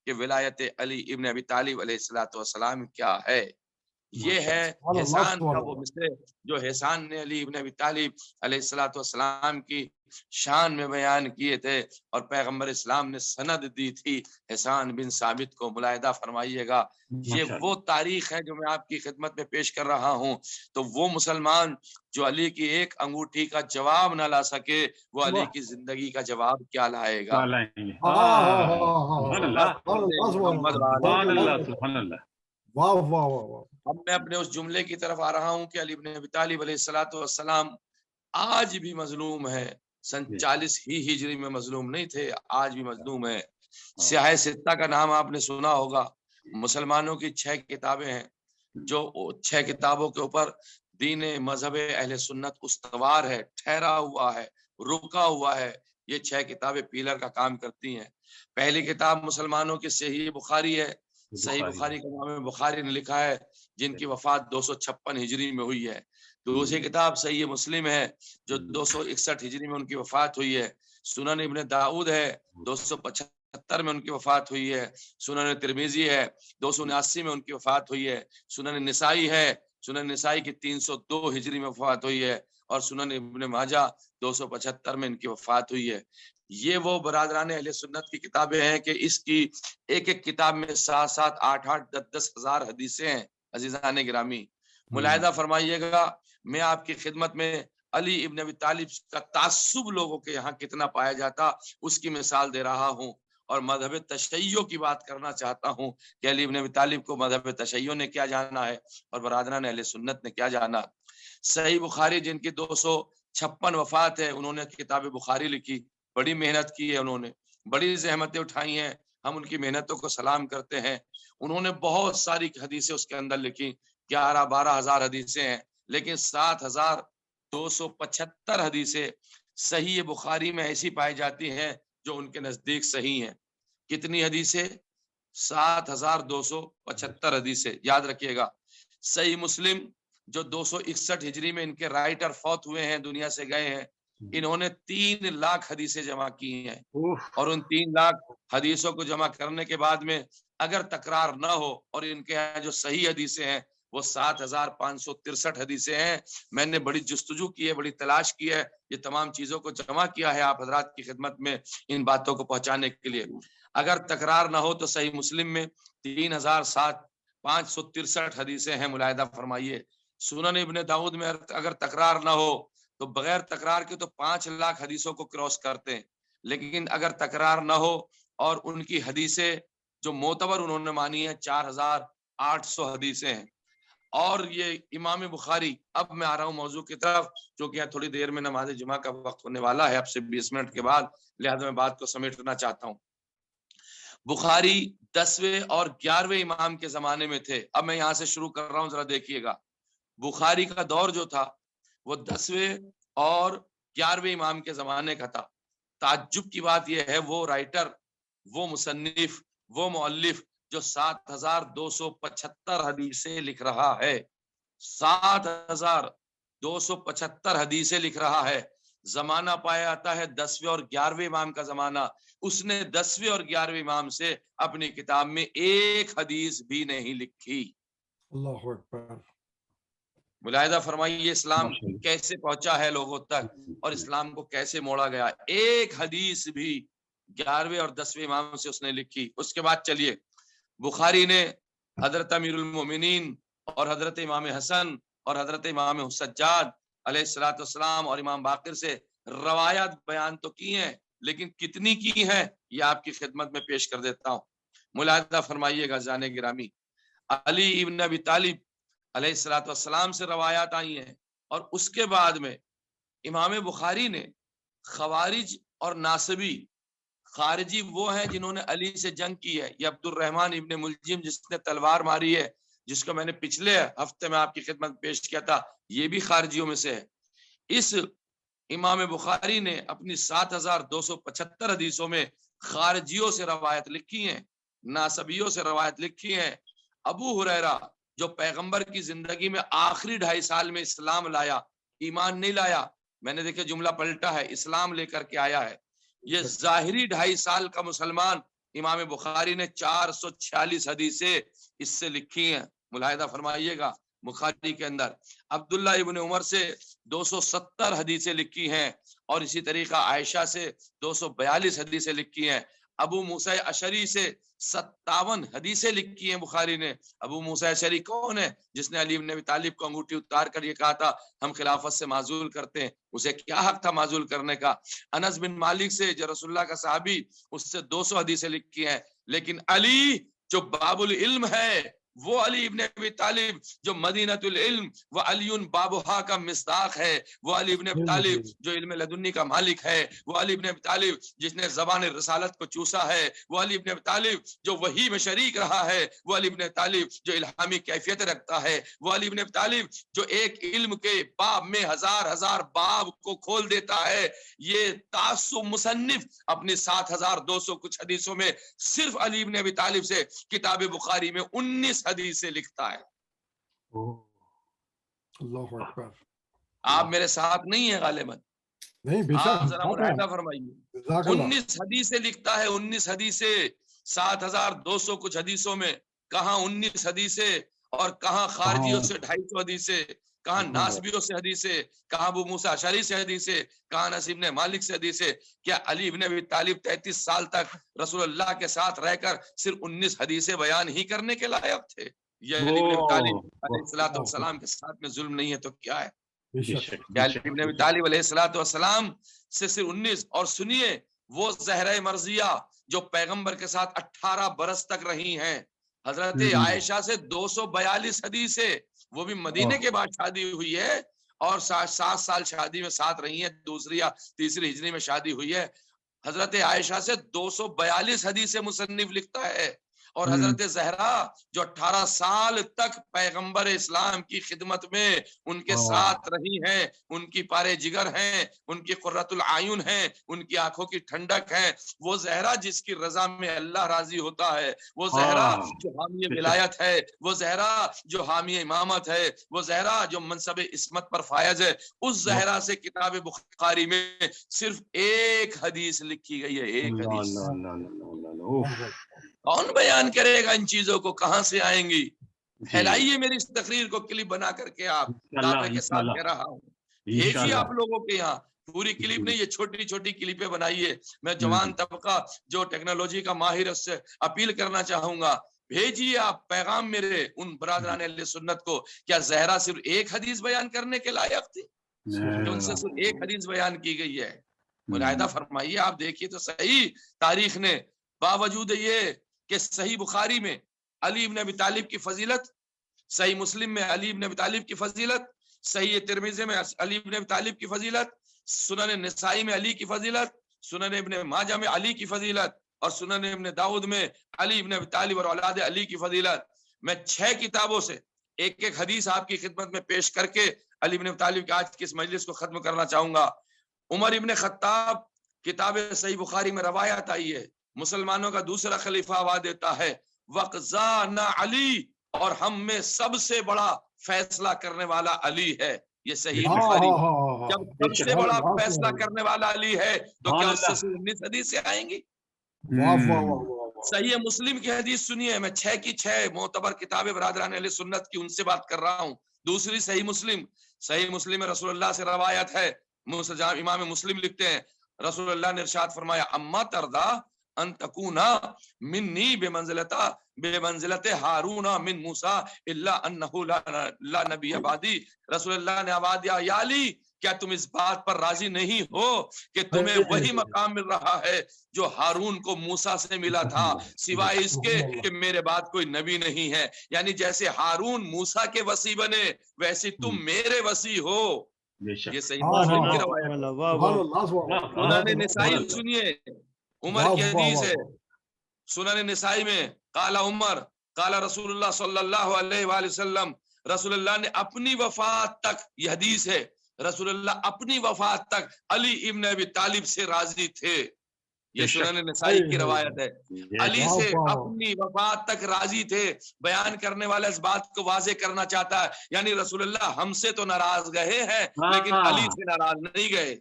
کہ ولایت علی ابن ابی طالب علیہ السلام کیا ہے۔ یہ ہے احسان کا وہ مصرع جو احسان نے علی ابن ابی طالب علیہ الصلوۃ والسلام کی شان میں بیان کیے تھے اور پیغمبر اسلام نے سند دی تھی احسان بن ثابت کو. ملاحظہ فرمائیے گا یہ وہ تاریخ ہے جو میں آپ کی خدمت میں پیش کر رہا ہوں. تو وہ مسلمان جو علی کی ایک انگوٹھی کا جواب نہ لا سکے وہ علی کی زندگی کا جواب کیا لائے گا؟ اب میں اپنے اس جملے کی طرف آ رہا ہوں کہ علی بن ابی طالب علیہ الصلوۃ والسلام آج بھی مظلوم ہے. سن 40 ہی ہجری میں مظلوم نہیں تھے، آج بھی مظلوم ہے. سیاہ ستہ کا نام آپ نے سنا ہوگا. مسلمانوں کی 6 کتابیں ہیں جو 6 کتابوں کے اوپر دین مذہب اہل سنت استوار ہے، ٹھہرا ہوا ہے، رکا ہوا ہے. یہ 6 کتابیں پیلر کا کام کرتی ہیں. پہلی کتاب مسلمانوں کی صحیح بخاری ہے. صحیح بخاری کا امام بخاری نے لکھا ہے جن کی وفات 256 ہجری میں ہوئی ہے. دوسری کتاب صحیح مسلم ہے جو 261 ہجری میں ان کی وفات ہوئی ہے. سنن ابن داؤد ہے 275 میں ان کی وفات ہوئی ہے. سنن ترمذی ہے 279 میں ان کی وفات ہوئی ہے. سنن نسائی ہے، سنن نسائی کی 302 ہجری میں وفات ہوئی ہے. اور سنن ابن ماجہ 275 میں ان کی وفات ہوئی ہے. یہ وہ برادران اہل سنت کی کتابیں ہیں کہ اس کی ایک ایک کتاب میں 7-7 8-8 10-10 ہزار حدیثیں ہیں. عزیزان گرامی ملاحظہ فرمائیے گا، میں آپ کی خدمت میں علی ابن ابی طالب کا تعصب لوگوں کے یہاں کتنا پایا جاتا اس کی مثال دے رہا ہوں. اور مذہب تشیع کی بات کرنا چاہتا ہوں کہ علی ابن ابی طالب کو مذہب تشیع نے کیا جانا ہے اور برادران اہل سنت نے کیا جانا. صحیح بخاری جن کی 256 وفات ہے، انہوں نے کتاب بخاری لکھی. بڑی محنت کی ہے، انہوں نے بڑی زحمتیں اٹھائی ہیں، ہم ان کی محنتوں کو سلام کرتے ہیں. انہوں نے بہت ساری حدیثیں اس کے اندر لکھی، 11-12 ہزار حدیثیں ہیں، لیکن 7275 حدیثیں صحیح بخاری میں ایسی پائی جاتی ہیں جو ان کے نزدیک صحیح ہیں. کتنی حدیثیں؟ 7275 حدیثیں. یاد رکھیے گا. صحیح مسلم جو 261 ہجری میں ان کے رائٹر فوت ہوئے ہیں، دنیا سے گئے ہیں، انہوں نے 3 لاکھ حدیثیں جمع کی ہیں. اور ان 3 لاکھ حدیثوں کو جمع کرنے کے بعد میں اگر تکرار نہ ہو، اور ان کے یہاں جو صحیح حدیثیں ہیں وہ 7563 حدیثیں ہیں. میں نے بڑی جستجو کی ہے، بڑی تلاش کی ہے، یہ تمام چیزوں کو جمع کیا ہے آپ حضرات کی خدمت میں ان باتوں کو پہنچانے کے لیے. اگر تکرار نہ ہو تو صحیح مسلم میں 3563 حدیثیں ہیں. ملاحظہ فرمائیے. سنن ابن داؤد میں اگر تکرار نہ ہو تو بغیر تکرار کے تو 5 لاکھ حدیثوں کو کراس کرتے ہیں، لیکن اگر تکرار نہ ہو اور ان کی حدیثیں جو معتبر انہوں نے مانی ہے 4800 حدیثیں ہیں. اور یہ امام بخاری، اب میں آ رہا ہوں موضوع کی طرف، چونکہ تھوڑی دیر میں نماز جمعہ کا وقت ہونے والا ہے اب سے 20 منٹ کے بعد، لہذا میں بات کو سمیٹنا چاہتا ہوں. بخاری 10ویں اور 11ویں امام کے زمانے میں تھے. اب میں یہاں سے شروع کر رہا ہوں، ذرا دیکھیے گا. بخاری کا دور جو تھا وہ 10ویں اور 11ویں امام کے زمانے کا تھا. تعجب کی بات یہ ہے وہ رائٹر، وہ مصنف، وہ مؤلف جو 7275 حدیثیں لکھ رہا ہے، 7275 حدیثیں لکھ رہا ہے. زمانہ پایا جاتا ہے 10ویں اور 11ویں امام کا زمانہ. اس نے 10ویں اور 11ویں امام سے اپنی کتاب میں ایک حدیث بھی نہیں لکھی. اللہ اکبر. ملاحظہ فرمائیے اسلام کیسے پہنچا ہے لوگوں تک اور اسلام کو کیسے موڑا گیا. ایک حدیث بھی 11ویں اور 10ویں امام سے اس نے لکھی. اس کے بعد چلیے، بخاری نے حضرت امیر المومنین اور حضرت امام حسن اور حضرت امام سجاد علیہ الصلوۃ والسلام اور امام باقر سے روایات بیان تو کی ہیں، لیکن کتنی کی ہیں یہ آپ کی خدمت میں پیش کر دیتا ہوں. ملاحظہ فرمائیے گا جانے گرامی. علی ابن ابی طالب علیہ الصلوۃ والسلام سے روایات آئی ہیں، اور اس کے بعد میں امام بخاری نے خوارج اور ناصبی، خارجی وہ ہیں جنہوں نے علی سے جنگ کی ہے. یہ عبد الرحمن ابن ملجم جس نے تلوار ماری ہے، جس کو میں نے پچھلے ہفتے میں آپ کی خدمت پیش کیا تھا، یہ بھی خارجیوں میں سے ہے. اس امام بخاری نے اپنی 7275 حدیثوں میں خارجیوں سے روایت لکھی ہیں، ناصبیوں سے روایت لکھی ہیں. ابو ہریرہ جو پیغمبر کی زندگی میں آخری 2.5 سال میں اسلام لایا، ایمان نہیں لایا، میں نے دیکھا جملہ پلٹا ہے، اسلام لے کر کے آیا ہے. یہ ظاہری 2.5 سال کا مسلمان امام بخاری نے 446 حدیثیں اس سے لکھی ہیں. ملاحظہ فرمائیے گا. بخاری کے اندر عبداللہ ابن عمر سے 270 حدیثیں لکھی ہیں، اور اسی طریقہ عائشہ سے 242 حدیثیں لکھی ہیں، ابو موسیٰ اشعری سے 57 حدیثیں لکھی ہیں بخاری نے۔ ابو موسیٰ اشعری کون ہے؟ جس نے علی بن ابی طالب کو انگوٹھی اتار کر یہ کہا تھا ہم خلافت سے معزول کرتے ہیں، اسے کیا حق تھا معزول کرنے کا؟ انس بن مالک سے جو رسول اللہ کا صحابی، اس سے 200 حدیثیں لکھی ہیں، لیکن علی جو باب العلم ہے، وہ علی ابن ابی طالب جو مدینۃ العلم و علی بابہا کا مصداق ہے، وہ علی ابن ابی طالب جو علم لدنی کا مالک ہے، وہ علی ابن ابی طالب جس نے زبان رسالت کو چوسا ہے، وہ علی ابن ابی طالب جو وحی میں شریک رہا ہے، وہ علی ابن ابی طالب جو الہامی کیفیت رکھتا ہے، وہ علی ابن ابی طالب جو ایک علم کے باب میں ہزار باب کو کھول دیتا ہے۔ یہ تعصب مصنف اپنی 7200 کچھ حدیثوں میں صرف علی ابن ابی طالب سے کتاب بخاری میں 19 حدیثیں لکھتا ہے۔ اللہ اکبر۔ آپ میرے ساتھ نہیں ہیں غالباً؟ نہیں بے شک، ذرا ملاحظہ فرمائیے، 19 حدیثیں لکھتا ہے، 19 حدیثیں 7200 کچھ حدیثوں میں، کہاں 19 حدیثیں اور کہاں خارجیوں سے 250 حدیثیں، کہاں ناسبیوں سے حدیثیں، کہاں ابو موسیٰ اشعری سے حدیثیں، کہاں انس بن مالک سے حدیثیں۔ کیا علی ابن ابی طالب 33 سال تک رسول اللہ کے ساتھ رہ کر صرف 19 حدیثیں بیان ہی کرنے کے لائق تھے؟ یہ علی ابن ابی طالب علیہ السلام کے ساتھ میں ظلم نہیں ہے تو کیا ہے؟ علی ابن ابی طالب علیہ السلام سے صرف 19، اور سنیے وہ زہرہ مرضیہ جو پیغمبر کے ساتھ 18 برس تک رہی ہیں، حضرت عائشہ سے 242 حدیثیں، وہ بھی مدینے کے بعد شادی ہوئی ہے، اور 7 سال شادی میں ساتھ رہی ہیں، دوسری یا تیسری ہجری میں شادی ہوئی ہے۔ حضرت عائشہ سے 242 حدیثیں مصنف لکھتا ہے، اور حضرت زہرا جو 18 سال تک پیغمبر اسلام کی خدمت میں ان کے ساتھ رہی ہیں، ان کی پارے جگر ہیں، ان کی قرۃ العیون ہیں، ان کی آنکھوں کی ٹھنڈک ہیں، وہ زہرا جس کی رضا میں اللہ راضی ہوتا ہے، وہ زہرا جو حامی ولایت ہے، وہ زہرا جو حامی امامت ہے، وہ زہرا جو منصب عصمت پر فائز ہے، اس زہرا سے کتاب بخاری میں صرف ایک حدیث لکھی گئی ہے، ایک حدیث۔ کون بیان کرے گا ان چیزوں کو؟ کہاں سے آئیں گی؟ پھیلائیے میری اس تقریر کو کلپ بنا کر کے، آپ دعوے کے ساتھ کہہ رہا ہوں، بھیجیے آپ لوگوں کے یہاں، پوری کلپ نہیں، یہ چھوٹی چھوٹی کلپیں بنائیے۔ میں جوان طبقہ جو ٹیکنالوجی کا ماہر اس سے اپیل کرنا چاہوں گا، بھیجیے آپ پیغام میرے ان برادران اہل سنت کو۔ کیا زہرا صرف ایک حدیث بیان کرنے کے لائق تھی؟ کہ ان سے صرف ایک حدیث بیان کی گئی ہے؟ ملاحظہ فرمائیے، آپ دیکھیے تو صحیح، تاریخ نے باوجود یہ کہ صحیح بخاری میں علی ابن ابی طالب کی فضیلت، صحیح مسلم میں علی ابن ابی طالب کی فضیلت، صحیح ترمذی میں علی ابن ابی طالب کی فضیلت، سنن نسائی میں علی کی فضیلت، سنن ابن ماجہ میں علی کی فضیلت، اور سنن ابن داؤد میں علی ابن ابی طالب اور اولاد علی کی فضیلت۔ میں 6 کتابوں سے ایک ایک حدیث آپ کی خدمت میں پیش کر کے علی ابن ابی طالب کے آج کی اس مجلس کو ختم کرنا چاہوں گا۔ عمر ابن خطاب کتاب صحیح بخاری میں روایت آئی ہے، مسلمانوں کا دوسرا خلیفہ آواز دیتا ہے، وَقْزَانَا علی، اور ہم میں سب سے بڑا فیصلہ کرنے والا علی ہے۔ یہ صحیح بخاری، جب سب سے بڑا فیصلہ کرنے والا علی ہے تو کیا اس سے 19 حدیثیں آئیں گی؟ صحیح مسلم کی حدیث سنیے، میں 6 کی 6 معتبر کتاب برادران اہل سنت کی ان سے بات کر رہا ہوں۔ دوسری صحیح مسلم میں رسول اللہ سے روایت ہے، امام مسلم لکھتے ہیں رسول اللہ نے ارشاد فرمایا، اما ترضا ان تکونا منی بمنزلت ہارون من موسیٰ الا انہ لا نبی بعدی۔ رسول اللہ نے آواز دیا، یا علی کیا تم اس بات پر راضی نہیں ہو کہ تمہیں وہی مقام مل رہا ہے جو ہارون کو موسیٰ سے ملا تھا، سوائے اس کے کہ میرے بعد کوئی نبی نہیں ہے؟ یعنی جیسے ہارون موسیٰ کے وصی بنے ویسے تم میرے وصی ہو۔ یہ صحیح مسلم کی روایت۔ سنن نسائی سنیے، عمر کی حدیث ہے، سنن نسائی میں قال عمر قال رسول اللہ صلی اللہ علیہ وآلہ وسلم، رسول اللہ نے اپنی وفات تک، یہ حدیث ہے، رسول اللہ اپنی وفات تک علی ابن ابی طالب سے راضی تھے۔ یہ سنن نسائی کی روایت ہے، علی سے اپنی وفات تک راضی تھے۔ بیان کرنے والا اس بات کو واضح کرنا چاہتا ہے، یعنی رسول اللہ ہم سے تو ناراض گئے ہیں لیکن علی سے ناراض نہیں گئے۔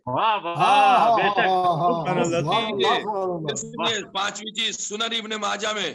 5ویں چیز، سنن ابن ماجہ میں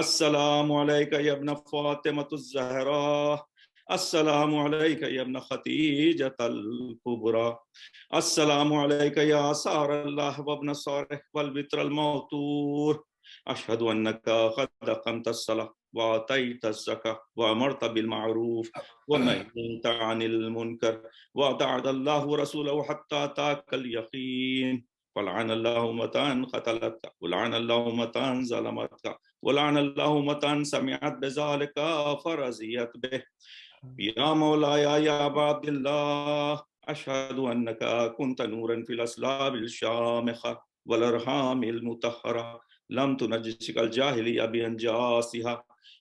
السلام علیکہ یا ابن فاطمۃ الزہرا، السلام علیکہ یا ابن ختیجۃ الکبریٰ، السلام علیکہ یا سار اللہ وابن صالح والبتر الموتور، اشہد انک قد اقمت الصلاۃ وآتیت الزکاۃ وامرت بالمعروف ونہیت عن المنکر واطعت اللہ ورسولہ حتی اتاک الیقین، ولعن اللہ امتان قتلتک ولعن اللہ امتان ظلمتک ولعن اللہ امتان سمعت بذالک فرضیت بہ، یا مولایا یا ابا عبد اللہ اشہد انک کنت نورا فی الاسلاب الشامخہ والارحام المطہرہ، لم تنجسک الجاہلیہ بانجاسها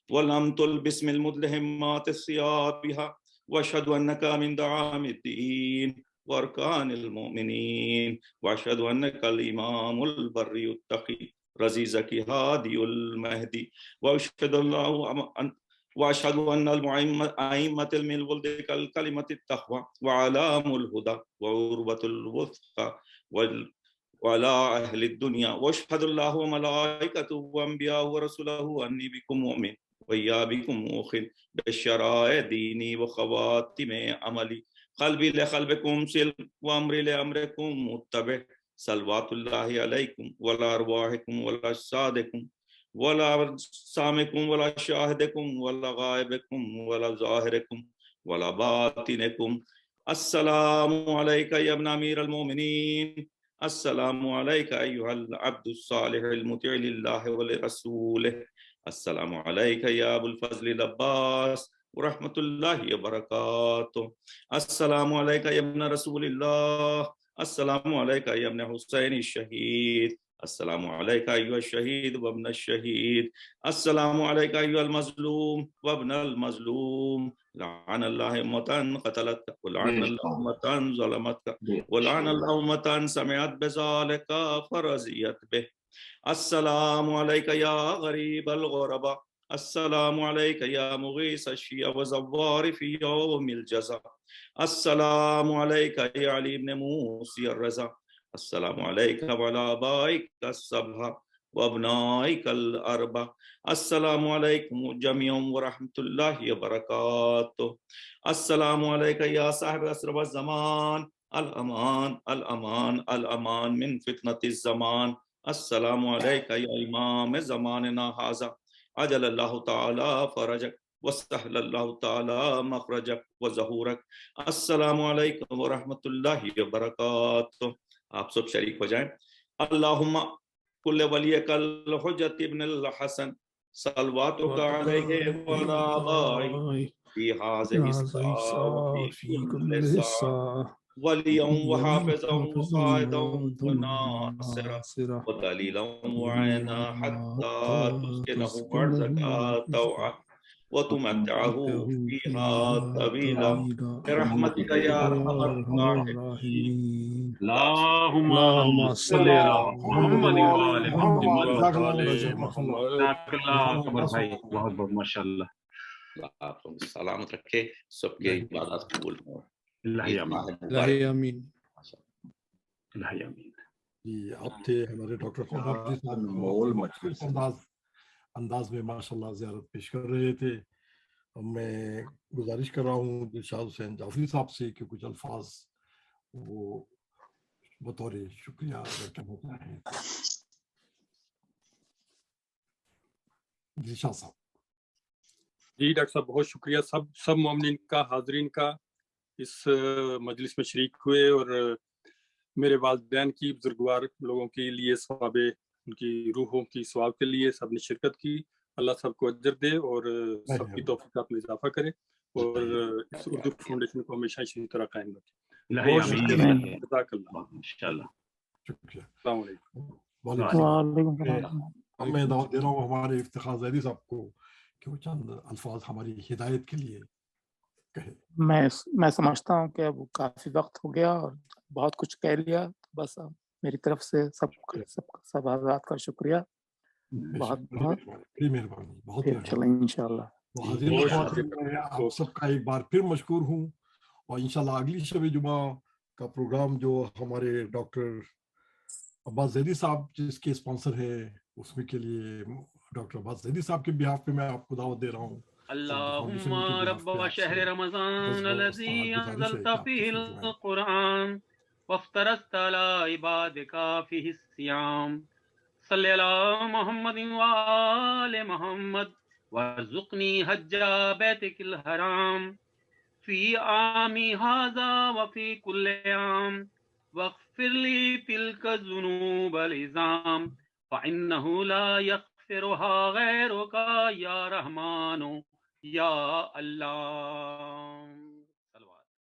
ولم تلبس من المدلہمات ثيابها، واشہد انک من دعام الدین وارکان المؤمنین، واشہد انک الامام البری التقی رزیزک ہادی المہدی، واشہد ان الائمۃ من الولد کلمۃ التقوی وعلام الہدی وعروۃ الوثقی وعلى أهل الدنيا، واشهد الله وملائكته وأنبياءه ورسله أني بكم مؤمن ويا بكم موقن بشرائع ديني وخواتم عملي، قلبي لقلبكم سلم وأمري لأمركم متبع، صلوات الله عليكم وعلى أرواحكم وعلى أجسادكم وعلى سامكم وعلى شاهدكم وعلى غائبكم وعلى ظاهركم وعلى باطنكم. السلام عليك يا ابن أمير المؤمنين، السلام علیکہ ایہا العبد الصالح المطیع للہ ولرسولہ، السلام علیکہ یا ابو الفضل العباس ورحمۃ اللہ وبرکاتہ، السلام علیکہ یا ابن رسول اللہ، السلام علیکہ یا ابن حسین الشہید، السلام علیکہ ایہا الشہید وابن الشہید، السلام علیکہ ایہا المظلوم وابن المظلوم، لعن اللہ امتان قتلتک ولعن اللہ امتان ظلمتک ولعن اللہ امتان سمعت بذالک فرضیت بہ، السلام علیکہ یا غریب الغرباء، السلام علیکہ یا مغیث الشیع وزوار فی یوم الجزا، السلام علیکہ یا علی بن موسی الرضا، السلام علیکہ وعلی آبائک السبع وابنائک الاربع، السلام علیکم جميعا ورحمۃ اللہ وبرکاتہ، السلام علیکہ یا صاحب عصر والزمان، الامان الامان الامان من فتنة الزمان، السلام علیکہ یا امام زماننا ھذا، عجل اللہ تعالی فرجک وسهل اللہ تعالی مخرجک وظہورک، السلام علیکم ورحمۃ اللہ وبرکاتہ. آپ سب شریک ہو جائیں. اللہم کل ولیک الحجت ابن الحسن صلواتک علیہ وعلی آبائہ فی ھذہ الساعۃ وفی کل ساعۃ ولیاً وحافظاً وقائداً وناصرا ودلیلا وعینا حتی تسکنہ ارضک طوعا وتمتعہ فیہا طویلا برحمتک یا ارحم الراحمین. اللہم صل علی محمد وآل محمد. بھائی بہت بہت ماشاءاللہ. آپ سلامت رکھے، سب کے عبادات قبول ہوں. اللہ آمین. جی آپ تھے ہمارے ڈاکٹر قمر صاحب، انداز میں ماشاءاللہ زیارت پیش کر رہے تھے. میں گزارش کر رہا ہوں دلشاد حسین جعفری صاحب سے کہ کچھ الفاظ وہ بطور شکریہ ادا کرنا چاہیں. دلشاد صاحب. جی ڈاکٹر صاحب بہت شکریہ سب مومنین کا، حاضرین کا اس مجلس میں شریک ہوئے، اور میرے والدین کی، بزرگوار لوگوں کے لیے ثواب، ان کی روحوں کی ثواب کے لیے سب نے شرکت کی. اللہ سب کو اجر دے اور سب کی توفیقات میں اضافہ کرے، اور اس اردو فاؤنڈیشن کو ہمیشہ اسی طرح قائم رکھے. جزاک اللہ. السلام علیکم. میں دعوت دے رہا ہوں ہمارے افتخار زیدی صاحب کو کہ وہ چند الفاظ ہماری ہدایت کے لیے کہے. میں سمجھتا ہوں کہ اب کافی وقت ہو گیا اور بہت کچھ کہہ لیا، بس میری طرف سے سب حضرات کا شکریہ. بہت مہربانی. انشاءاللہ آپ سب کا ایک بار پھر مشکور ہوں، اور انشاءاللہ اگلی شب جمعہ کا پروگرام جو ہمارے ڈاکٹر عباس زیدی صاحب جس کے اسپانسر ہے، اس میں کے لیے ڈاکٹر عباس زیدی صاحب کے بیہاف پہ میں آپ کو دعوت دے رہا ہوں. اللهم رب شهر رمضان الذي أنزلت فيه القرآن وافترضت على عبادك فيه الصيام صل على محمد وآل محمد وارزقني حج بيتك الحرام في عامي هذا وفي كل عام واغفر لي تلك الذنوب العظام فإنه لا يغفرها غيرك يا رحمن یا اللہ.